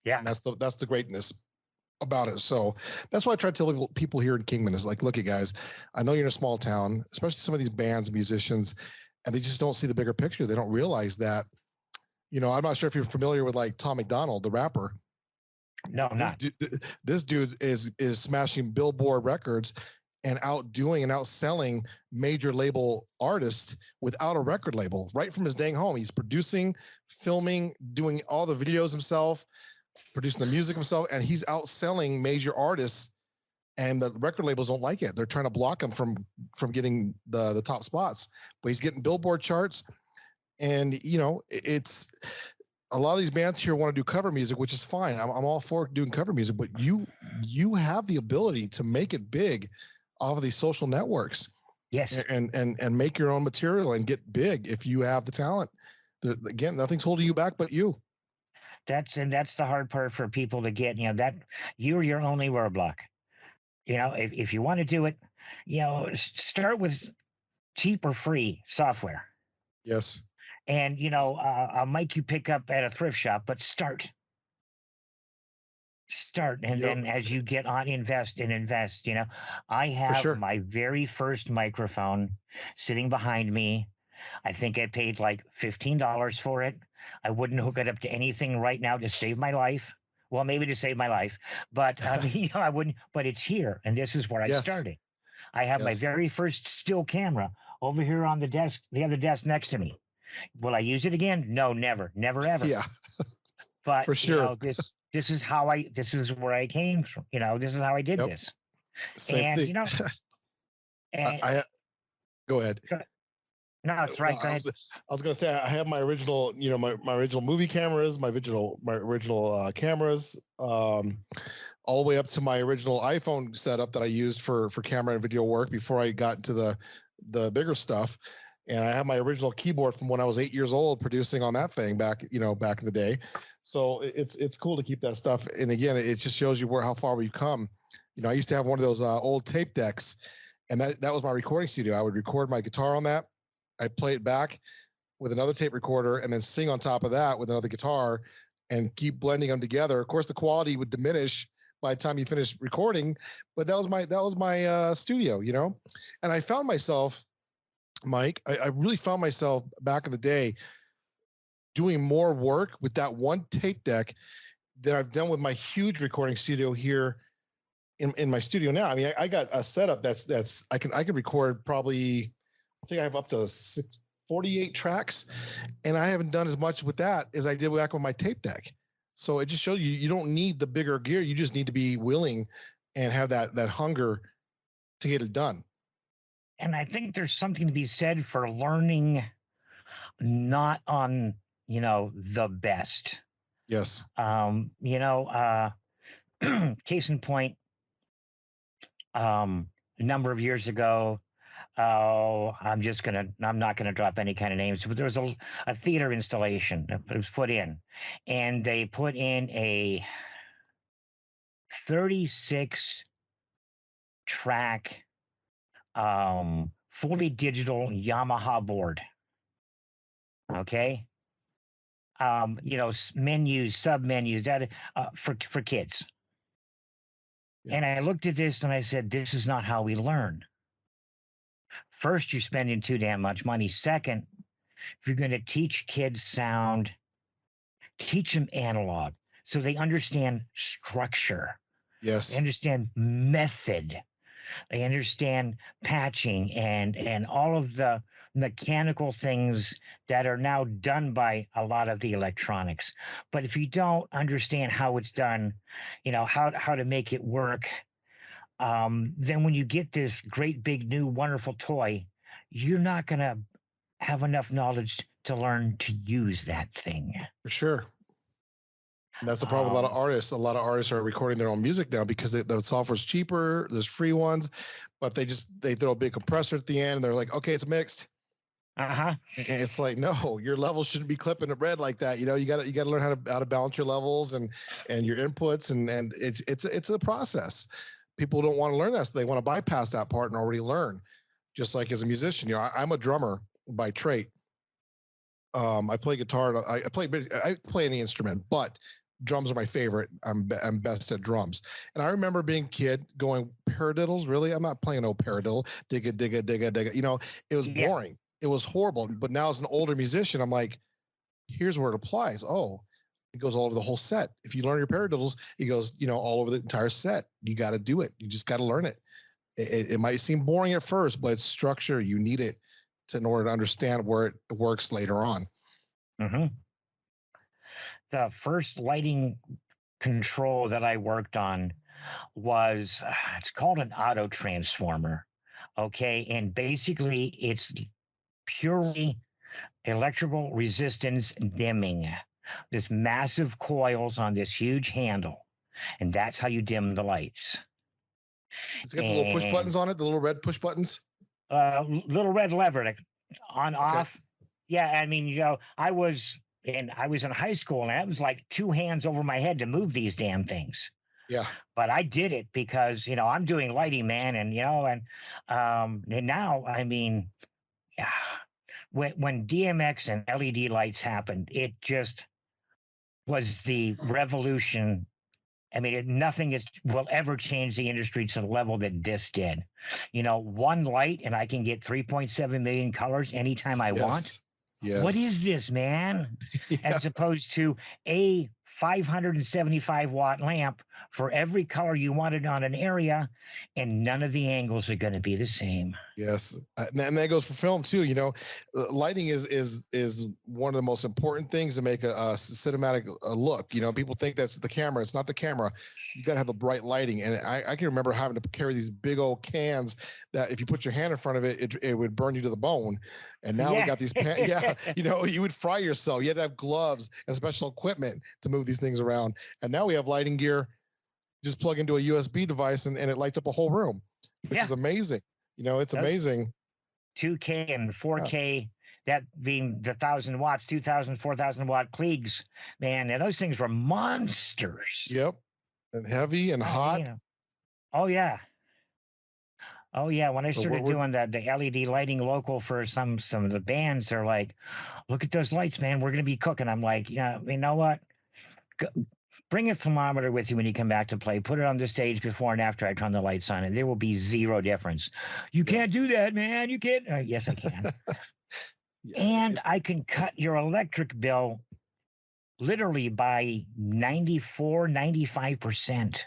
Yeah. And that's the greatness about it. So that's why I try to tell people here in Kingman is like, look, you guys, I know you're in a small town, especially some of these bands and musicians, and they just don't see the bigger picture. They don't realize that, I'm not sure if you're familiar with like Tom McDonald, the rapper. No, I'm This not. dude, this dude is smashing Billboard records and outdoing and outselling major label artists without a record label right from his dang home. He's producing, filming, doing all the videos himself, producing the music himself, and he's outselling major artists. And the record labels don't like it. They're trying to block him from getting the top spots. But he's getting Billboard charts, and it's a lot of these bands here want to do cover music, which is fine. I'm all for doing cover music, but you have the ability to make it big off of these social networks. Yes. And make your own material and get big if you have the talent. Again, nothing's holding you back but you. That's the hard part for people to get, that you're your only roadblock. If you want to do it, start with cheap or free software. Yes. And, a mic you pick up at a thrift shop, but start. And then as you get on, invest. I have my very first microphone sitting behind me. I think I paid like $15 for it. I wouldn't hook it up to anything right now to save my life. Well, maybe to save my life, but I mean, I wouldn't, but it's here. And this is where I started. I have my very first still camera over here on the desk, the other desk next to me. Will I use it again? No, never, ever. Yeah. But for sure. This is where I came from. This is how I did this. Same thing. And I go ahead. No, it's right. Go ahead. I was going to say I have my original, my original movie cameras, my original cameras, all the way up to my original iPhone setup that I used for camera and video work before I got into the bigger stuff. And I have my original keyboard from when I was 8 years old producing on that thing back in the day. So it's cool to keep that stuff. And again, it just shows you how far we've come. I used to have one of those old tape decks, and that was my recording studio. I would record my guitar on that. I'd play it back with another tape recorder and then sing on top of that with another guitar and keep blending them together. Of course, the quality would diminish by the time you finish recording, but that was my studio, and I found myself, Mike, I really found myself back in the day doing more work with that one tape deck than I've done with my huge recording studio here in my studio now. I mean, I got a setup that's I can record probably, I think I have up to 48 tracks, and I haven't done as much with that as I did back with my tape deck. So it just shows you don't need the bigger gear. You just need to be willing and have that hunger to get it done. And I think there's something to be said for learning not on, the best. Yes. Case in point, a number of years ago, I'm not gonna drop any kind of names, but there was a theater installation that was put in, and they put in a 36 track fully digital Yamaha board. Okay. Menus, sub menus, that for kids. Yeah. And I looked at this and I said, this is not how we learn. First, you're spending too damn much money. Second, if you're going to teach kids sound, teach them analog so they understand structure. Yes. They understand method. They understand patching and all of the mechanical things that are now done by a lot of the electronics. But if you don't understand how it's done, how to make it work, then when you get this great big new wonderful toy, you're not going to have enough knowledge to learn to use that thing. For sure. And that's the problem with a lot of artists. A lot of artists are recording their own music now because the software's cheaper. There's free ones, but they throw a big compressor at the end and they're like, okay, it's mixed. And it's like, no, your levels shouldn't be clipping it red like that. You got to learn how to balance your levels and your inputs, and it's a process. People don't want to learn that, so they want to bypass that part and already learn. Just like as a musician, I'm a drummer by trade. I play guitar. I play any instrument, but drums are my favorite. I'm best at drums. And I remember being a kid going, paradiddles, really? I'm not playing no paradiddle. Digga, digga, digga, digga. It was boring. It was horrible. But now as an older musician, I'm like, here's where it applies. Oh, it goes all over the whole set. If you learn your paradiddles, it goes, all over the entire set. You got to do it. You just got to learn it. It might seem boring at first, but it's structure. You need it in order to understand where it works later on. Mm-hmm. The first lighting control that I worked on was, it's called an auto transformer. Okay. And basically, it's purely electrical resistance dimming. This massive coils on this huge handle. And that's how you dim the lights. It's got the little push buttons on it, the little red push buttons. Little red lever, like on, off. Yeah. I mean, I was in high school, and that was like two hands over my head to move these damn things. Yeah. But I did it because, I'm doing lighting, man. And, and now, I mean, yeah, when DMX and LED lights happened, it just was the revolution. I mean, nothing will ever change the industry to the level that this did. One light, and I can get 3.7 million colors anytime I want. Yes. What is this, man? Yeah. As opposed to a 575-watt lamp for every color you wanted on an area, and none of the angles are going to be the same. Yes, and that goes for film too. Lighting is one of the most important things to make a cinematic look. People think that's the camera. It's not the camera. You got to have the bright lighting. And I can remember having to carry these big old cans that if you put your hand in front of it, it would burn you to the bone. And now we got these you would fry yourself. You had to have gloves and special equipment to move these things around. And now we have lighting gear. Just plug into a USB device and it lights up a whole room, which is amazing. It's amazing. 2K and 4K, that being the 1,000 watts, 2,000, 4,000 watt Klieg's, man, and those things were monsters. Yep. And heavy and hot. Yeah. Oh, yeah. Oh, yeah. When I started doing the LED lighting local for some of the bands, they're like, look at those lights, man. We're going to be cooking. I'm like, you know what? Bring a thermometer with you when you come back to play. Put it on the stage before and after I turn the lights on, and there will be zero difference. You can't do that, man. You can't. Yes, I can. And I can cut your electric bill literally by 94, 95%.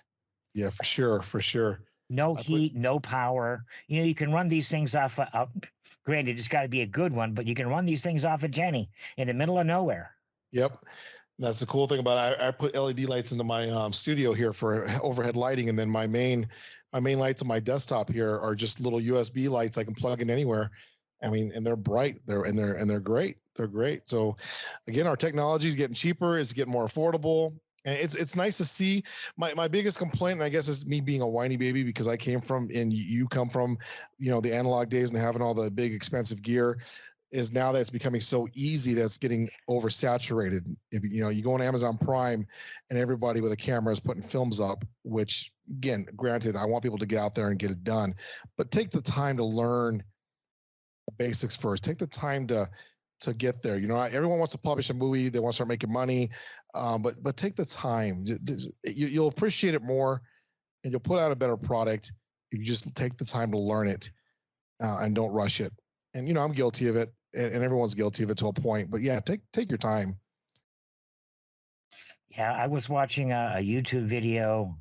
Yeah, for sure. No heat, no power. You can run these things off. Granted, it's got to be a good one, but you can run these things off a Jenny in the middle of nowhere. Yep. That's the cool thing about it. I put LED lights into my studio here for overhead lighting, and then my main lights on my desktop here are just little USB lights I can plug in anywhere. I mean, and they're bright. They're great. They're great. So, again, our technology is getting cheaper. It's getting more affordable, and it's nice to see. My biggest complaint, and I guess, is me being a whiny baby because I came from, and you come from, the analog days and having all the big expensive gear. Is now that it's becoming so easy that's getting oversaturated. If you go on Amazon Prime and everybody with a camera is putting films up, which, again, granted, I want people to get out there and get it done, but take the time to learn the basics first. Take the time to get there. Everyone wants to publish a movie, they want to start making money, but take the time. You'll appreciate it more, and you'll put out a better product if you just take the time to learn it and don't rush it. And I'm guilty of it, and everyone's guilty of it to a point. But yeah, take your time. Yeah, I was watching a YouTube video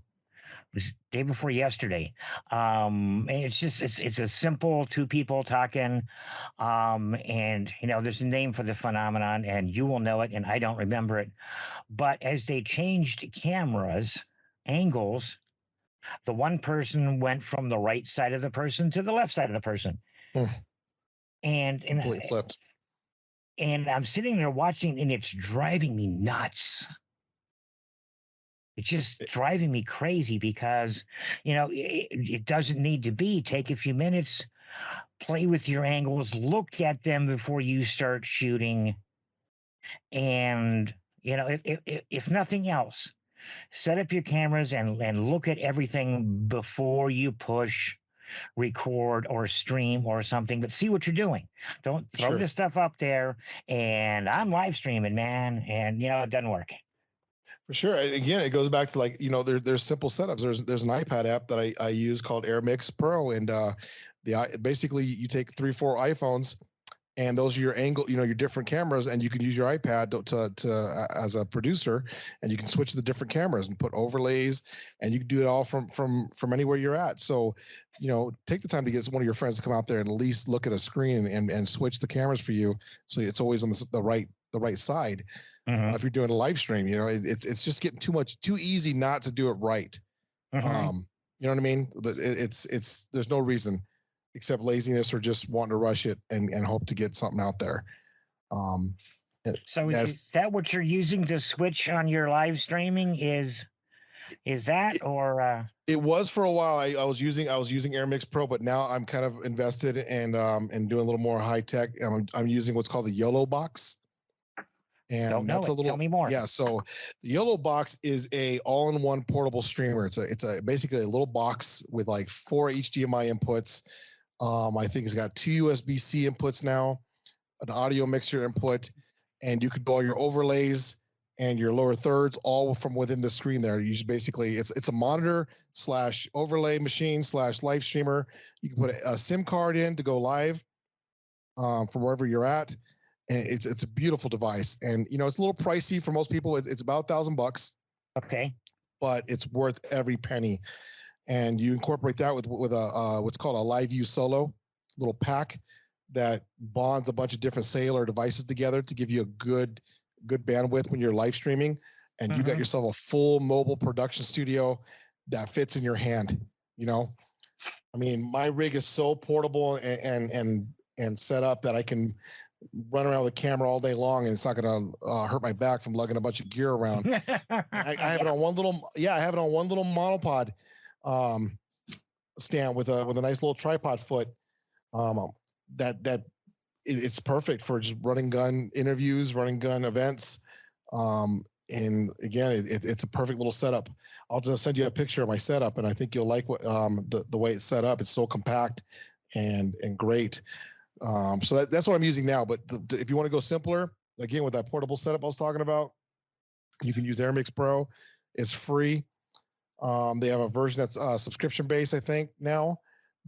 this day before yesterday. It's a simple two people talking, and there's a name for the phenomenon, and you will know it, and I don't remember it. But as they changed cameras angles, the one person went from the right side of the person to the left side of the person. And flipped. And I'm sitting there watching, and it's driving me nuts. It's just driving me crazy because, it doesn't need to be. Take a few minutes, play with your angles, look at them before you start shooting. And, if nothing else, set up your cameras and look at everything before you push record or stream or something, but see what you're doing. Don't throw the stuff up there and I'm live streaming, man, and it doesn't work. For sure. Again, it goes back to there's simple setups. There's an iPad app that I use called AirMix Pro, and basically you take 3-4 iPhones and those are your angle, your different cameras, and you can use your iPad to as a producer, and you can switch the different cameras and put overlays, and you can do it all from anywhere you're at. So, take the time to get one of your friends to come out there and at least look at a screen and switch the cameras for you, so it's always on the right side. Mm-hmm. If you're doing a live stream, it's just getting too easy not to do it right. Mm-hmm. You know what I mean? It's there's no reason except laziness or just wanting to rush it and hope to get something out there. So is that what you're using to switch on your live streaming? Is that or it was for a while. I was using Air Mix Pro, but now I'm kind of invested and doing a little more high tech. I'm using what's called the Yellow Box. And don't know that's it. a little, Tell me more. yeah. So the Yellow Box is a all-in-one portable streamer. It's basically a little box with like 4 HDMI inputs. I think it's got 2 USB-C inputs now, an audio mixer input, and you could do all your overlays and your lower thirds all from within the screen there. You just basically, it's a monitor / overlay machine / live streamer. You can put a SIM card in to go live from wherever you're at. And it's a beautiful device. And, it's a little pricey for most people. It's about $1,000. Okay. But it's worth every penny. And you incorporate that with a what's called a Live View Solo little pack that bonds a bunch of different cellular devices together to give you a good bandwidth when you're live streaming, and you got yourself a full mobile production studio that fits in your hand. I mean, my rig is so portable and set up that I can run around with a camera all day long, and it's not going to hurt my back from lugging a bunch of gear around. I have it on one little monopod stand with a nice little tripod foot. It's perfect for just running gun interviews, running gun events. And again, it's a perfect little setup. I'll just send you a picture of my setup, and I think you'll like what the way it's set up. It's so compact and great. So that's what I'm using now. But if you want to go simpler, again, with that portable setup I was talking about, you can use Air Mix Pro. It's free. They have a version that's subscription based, I think, now.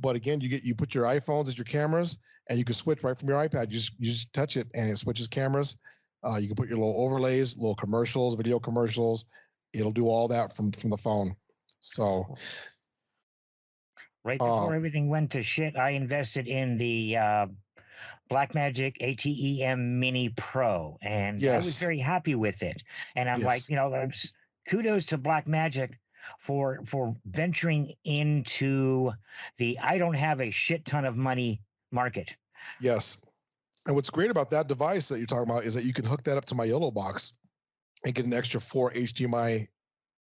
But again, you put your iPhones as your cameras, and you can switch right from your iPad. You just touch it, and it switches cameras. You can put your little overlays, little commercials, video commercials. It'll do all that from the phone. So right before everything went to shit, I invested in the Blackmagic ATEM Mini Pro, and I was very happy with it. And I'm like, kudos to Blackmagic for venturing into the I don't have a shit ton of money market. Yes. And what's great about that device that you're talking about is that you can hook that up to my Yellow Box and get an extra 4 HDMI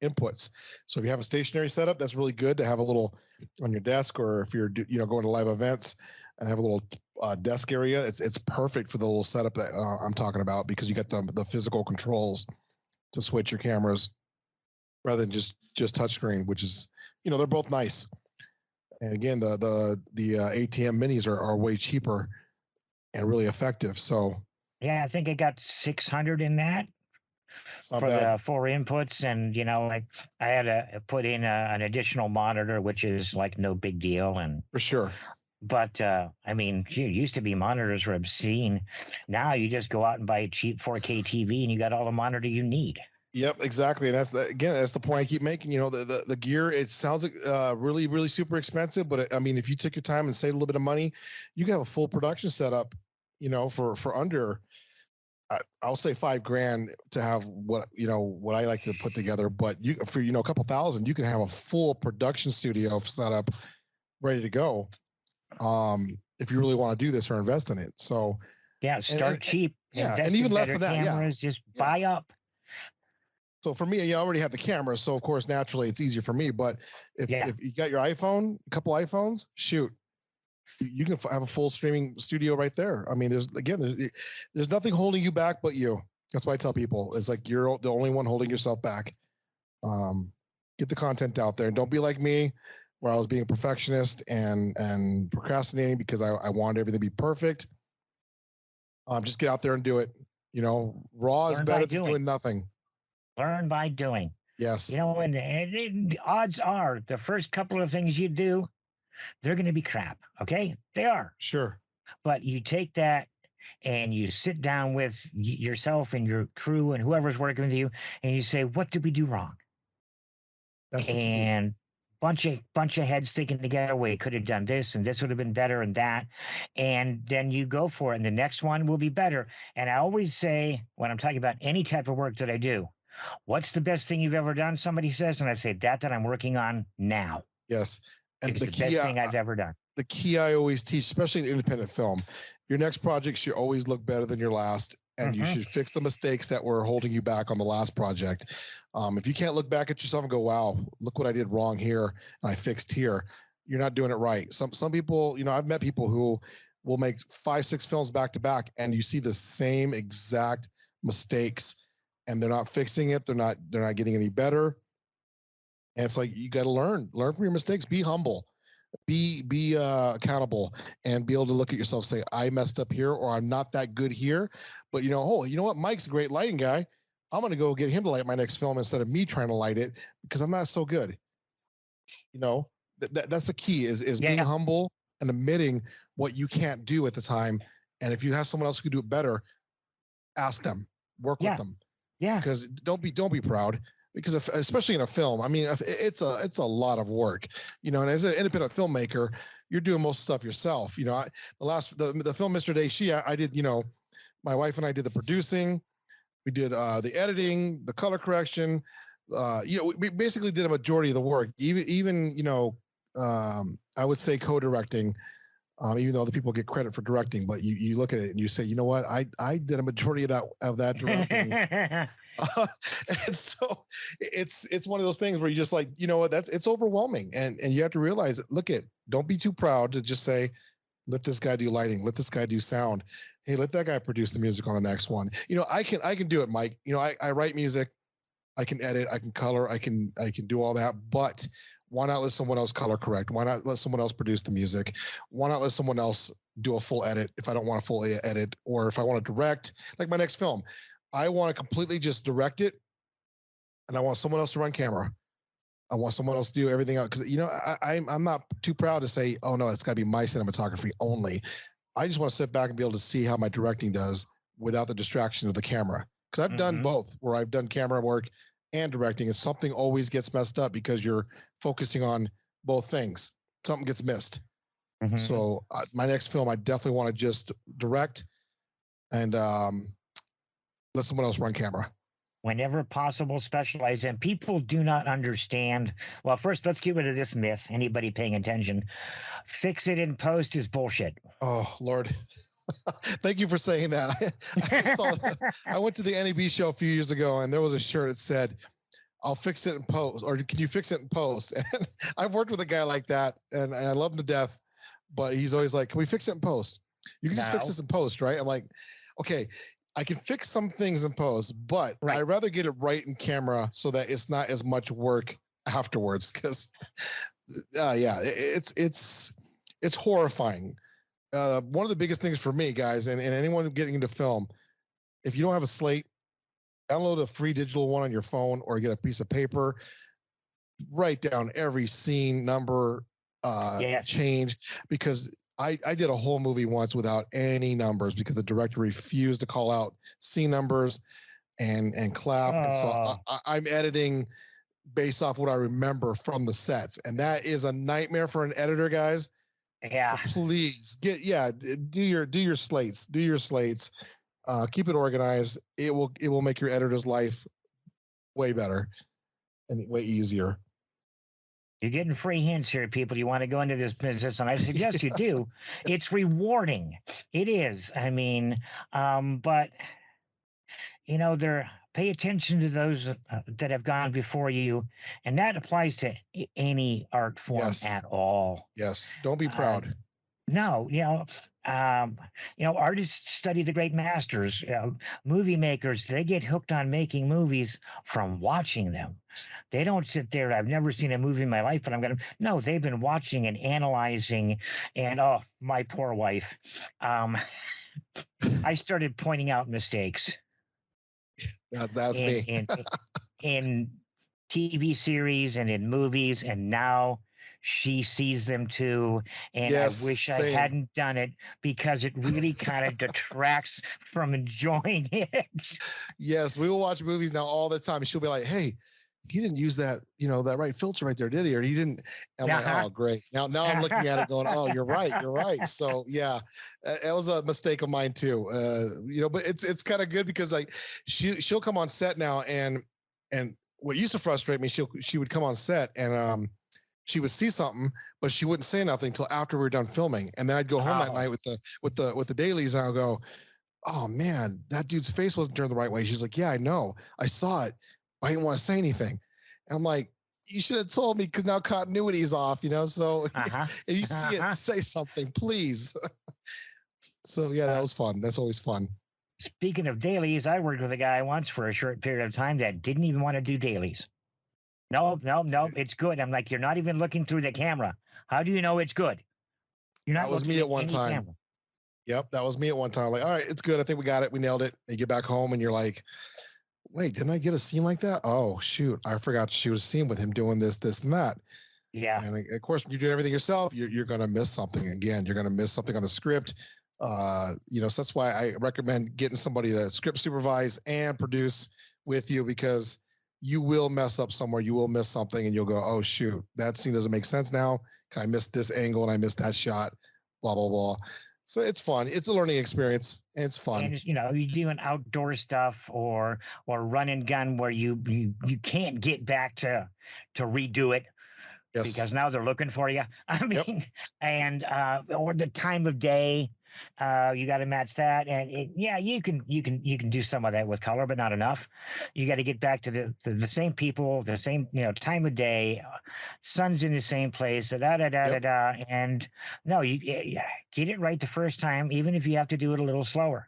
inputs. So if you have a stationary setup, that's really good to have a little on your desk, or if you're going to live events and have a little desk area, it's perfect for the little setup that I'm talking about, because you got the physical controls to switch your cameras rather than just touchscreen, which is, they're both nice. And again, the ATM minis are way cheaper and really effective. So yeah, I think I got 600 in that for the 4 inputs, and I had to put in an additional monitor, which is like no big deal, and for sure. But I mean, it used to be monitors were obscene. Now you just go out and buy a cheap 4K TV, and you got all the monitor you need. Yep, exactly. And that's the point I keep making. The gear, it sounds like really, really super expensive, but I mean, if you took your time and saved a little bit of money, you can have a full production setup, for under, I'll say $5,000 to have what I like to put together. But for a couple thousand, you can have a full production studio setup ready to go. If you really want to do this or invest in it. So yeah, start cheap. Yeah, and even less than that. Cameras, just buy up. So for me, you already have the camera, so of course naturally it's easier for me. But if you got your iPhone, a couple iPhones, shoot, you can have a full streaming studio right there. I mean, there's nothing holding you back but you. That's why I tell people, it's like you're the only one holding yourself back. Get the content out there, and don't be like me, where I was being a perfectionist and procrastinating because I wanted everything to be perfect. Just get out there and do it. Raw is better than doing nothing. Learn by doing. Yes. And the odds are the first couple of things you do, they're going to be crap. Okay, they are. Sure. But you take that and you sit down with yourself and your crew and whoever's working with you, and you say, "What did we do wrong?" That's the key. And bunch of heads thinking together, we could have done this and this would have been better and that. And then you go for it, and the next one will be better. And I always say, when I'm talking about any type of work that I do, what's the best thing you've ever done? Somebody says, and I say, that I'm working on now. Yes. And It's the best thing I've ever done. The key I always teach, especially in independent film, your next project should always look better than your last, and you should fix the mistakes that were holding you back on the last project. If you can't look back at yourself and go, "Wow, look what I did wrong here, and I fixed here," you're not doing it right. Some people, I've met people who will make 5, 6 films back to back, and you see the same exact mistakes, and they're not fixing it. They're not getting any better. And it's like, you got to learn from your mistakes. Be humble, be accountable, and be able to look at yourself, say, "I messed up here, or I'm not that good here." But you know what? Mike's a great lighting guy. I'm going to go get him to light my next film instead of me trying to light it because I'm not so good. That's the key is being humble and admitting what you can't do at the time. And if you have someone else who can do it better, ask them, work with them. Yeah. Because don't be proud. Because especially in a film, I mean, it's a lot of work, and as an independent filmmaker, you're doing most stuff yourself. The film Mr. Daishi, I did, my wife and I did the producing, we did the editing, the color correction, we basically did a majority of the work, even I would say co-directing. Even though other people get credit for directing, but you look at it and you say, you know what, I did a majority of that directing. And so it's one of those things where you just like, it's overwhelming, and you have to realize it. Don't be too proud to just say, let this guy do lighting, let this guy do sound. Hey, let that guy produce the music on the next one. I can do it, Mike. I write music, I can edit, I can color, I can do all that, but why not let someone else color correct? Why not let someone else produce the music? Why not let someone else do a full edit if I don't want a full edit? Or if I want to direct, like my next film, I want to completely just direct it, and I want someone else to run camera. I want someone else to do everything else. Because, I'm not too proud to say, "Oh, no, it's got to be my cinematography only." I just want to sit back and be able to see how my directing does without the distraction of the camera. Because I've done both, where I've done camera work and directing, and something always gets messed up because you're focusing on both things. Something gets missed. So my next film, I definitely want to just direct and let someone else run camera. Whenever possible, specialize. And people do not understand. Well, first, let's get rid of this myth. Anybody paying attention, fix it in post is bullshit. Oh, Lord. Thank you for saying that. I went to the NEB show a few years ago, and there was a shirt that said, "I'll fix it in post," or "Can you fix it in post?" And I've worked with a guy like that, and I love him to death, but he's always like, "Can we fix it in post? You can just fix this in post, right?" I'm like, okay, I can fix some things in post, but I'd rather get it right in camera so that it's not as much work afterwards. Because, it's horrifying. One of the biggest things for me, guys, and anyone getting into film, if you don't have a slate, download a free digital one on your phone or get a piece of paper, write down every scene, number, change, because I did a whole movie once without any numbers because the director refused to call out scene numbers and clap. And so I'm editing based off what I remember from the sets. And that is a nightmare for an editor, guys. Yeah. So please do your slates, keep it organized. It will make your editor's life way better and way easier. You're getting free hints here, people. You want to go into this business, and I suggest you do. It's rewarding. It is. I mean, but pay attention to those that have gone before you, and that applies to any art form at all. Yes. Don't be proud. No, artists study the great masters. Movie makers, they get hooked on making movies from watching them. They don't sit there. I've never seen a movie in my life, but I'm going to. No, they've been watching and analyzing. And my poor wife. I started pointing out mistakes. That's me. in TV series and in movies, and now she sees them too. And I Yes, wish I same. hadn't done it because it really kind of detracts from enjoying it. Yes, we will watch movies now all the time. And she'll be like, "Hey, he didn't use that, that right filter right there, did he? Or he didn't." I'm like, Uh-huh. "Oh, great." Now I'm looking at it going, "Oh, you're right. You're right." So yeah, that was a mistake of mine too. But it's kind of good because like she'll come on set now and what used to frustrate me, she would come on set and she would see something, but she wouldn't say nothing until after we were done filming. And then I'd go home that Oh, night with the dailies and I'll go, "Oh man, that dude's face wasn't turned the right way." She's like, "Yeah, I know. I saw it. I didn't want to say anything." And I'm like, "You should have told me because now continuity is off, So uh-huh. if you see it, Uh-huh. say something, please." So yeah, that Uh, was fun. That's always fun. Speaking of dailies, I worked with a guy once for a short period of time that didn't even want to do dailies. No, no, no, it's good. I'm like, you're not even looking through the camera. How do you know it's good? You're That not was me looking at at one any time. camera. Yep, that was me at one time. Like, all right, it's good. I think we got it. We nailed it. And you get back home and you're like, "Wait, didn't I get a scene like that? Oh shoot, I forgot to shoot a scene with him doing this, this, and that." Yeah. And of course, when you're doing everything yourself, you're going to miss something again. You're going to miss something on the script. So that's why I recommend getting somebody to script supervise and produce with you because you will mess up somewhere. You will miss something and you'll go, "Oh, shoot, that scene doesn't make sense now. I missed this angle and I missed that shot, blah, blah, blah." So it's fun. It's a learning experience and it's fun. And you doing outdoor stuff or run and gun where you can't get back to redo it Yes. because now they're looking for you. I Yep. mean, and or the time of day, you got to match that. And yeah, you can do some of that with color, but not enough. You got to get back to the same people, the same time of day, sun's in the same place, da da da da Yep. da. And no, you get it right the first time, even if you have to do it a little slower.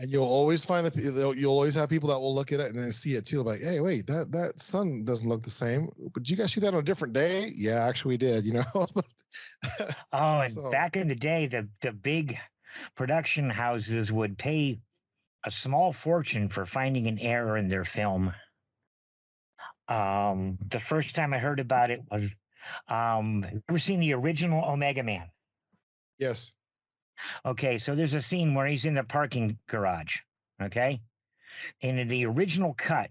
And you'll always find you'll always have people that will look at it and then see it too. Like, "Hey, wait, that sun doesn't look the same. But you guys shoot that on a different day?" "Yeah, actually, we did." Oh, and So back in the day, the big production houses would pay a small fortune for finding an error in their film. The first time I heard about it was, ever seen the original Omega Man? yes. Okay, so there's a scene where he's in the parking garage. Okay, and in the original cut,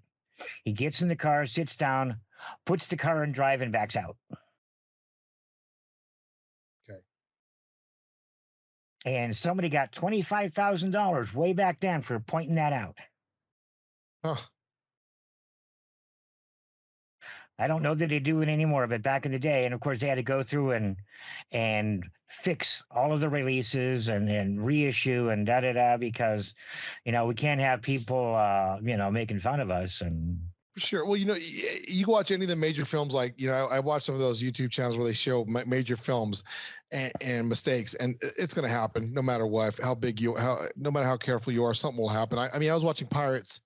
he gets in the car, sits down, puts the car in drive, and backs out. Okay. And somebody got $25,000 way back then for pointing that out. Huh. I don't know that they do it anymore, but back in the day, and of course they had to go through and fix all of the releases and reissue and da da da because we can't have people making fun of us and Sure. Well, you can watch any of the major films. Like, I watch some of those YouTube channels where they show major films and mistakes, and it's going to happen no matter what. No matter how careful you are, something will happen. I mean, I was watching Pirates,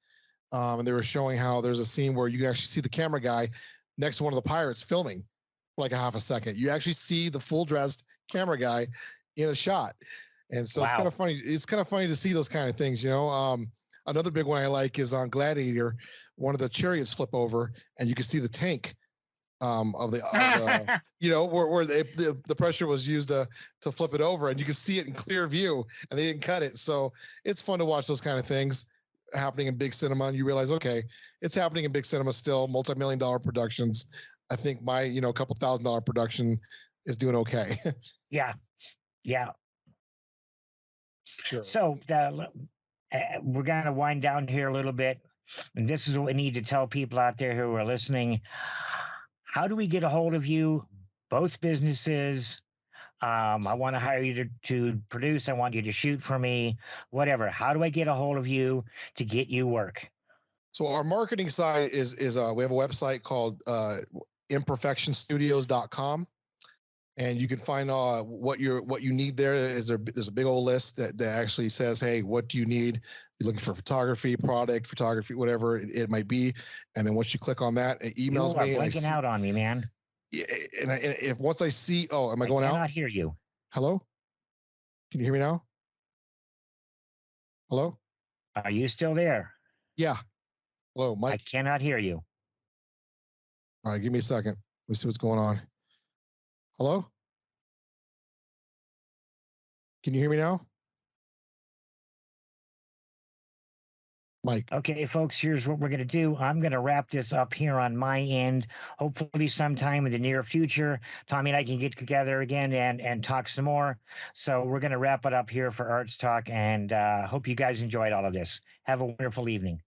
and they were showing how there's a scene where you can actually see the camera guy next to one of the pirates filming for like a half a second. You actually see the full dressed camera guy in a shot. And so it's kind wow. of funny. It's kind of funny to see those kind of things. Another big one I like is on Gladiator. One of the chariots flip over, and you can see the tank where the pressure was used to flip it over, and you can see it in clear view, and they didn't cut it. So it's fun to watch those kind of things happening in big cinema, and you realize, okay, it's happening in big cinema still, multi-million-dollar productions. I think my couple $1,000 production is doing okay. Yeah, yeah. Sure. So we're going to wind down here a little bit, and this is what we need to tell people out there who are listening. How do we get a hold of you? Both businesses. I want to hire you to produce. I want you to shoot for me, whatever. How do I get a hold of you to get you work? So our marketing side is we have a website called imperfectionstudios.com, and you can find what you need there. There's a big old list that actually says, "Hey, what do you need? You're looking for photography, whatever it might be." And then once you click on that, it You emails are me, and I blanking see. out on me, man. Yeah, and if once I see, oh, am I I going out? cannot hear you. Hello, can you hear me now? Hello, Are you still there? yeah, hello, I Mike. cannot hear you. All right, give me a second. Let me see what's going on. Hello? Can you hear me now? Mike. Okay, folks, here's what we're going to do. I'm going to wrap this up here on my end. Hopefully, sometime in the near future, Tommy and I can get together again and talk some more. So, we're going to wrap it up here for Arts Talk and hope you guys enjoyed all of this. Have a wonderful evening.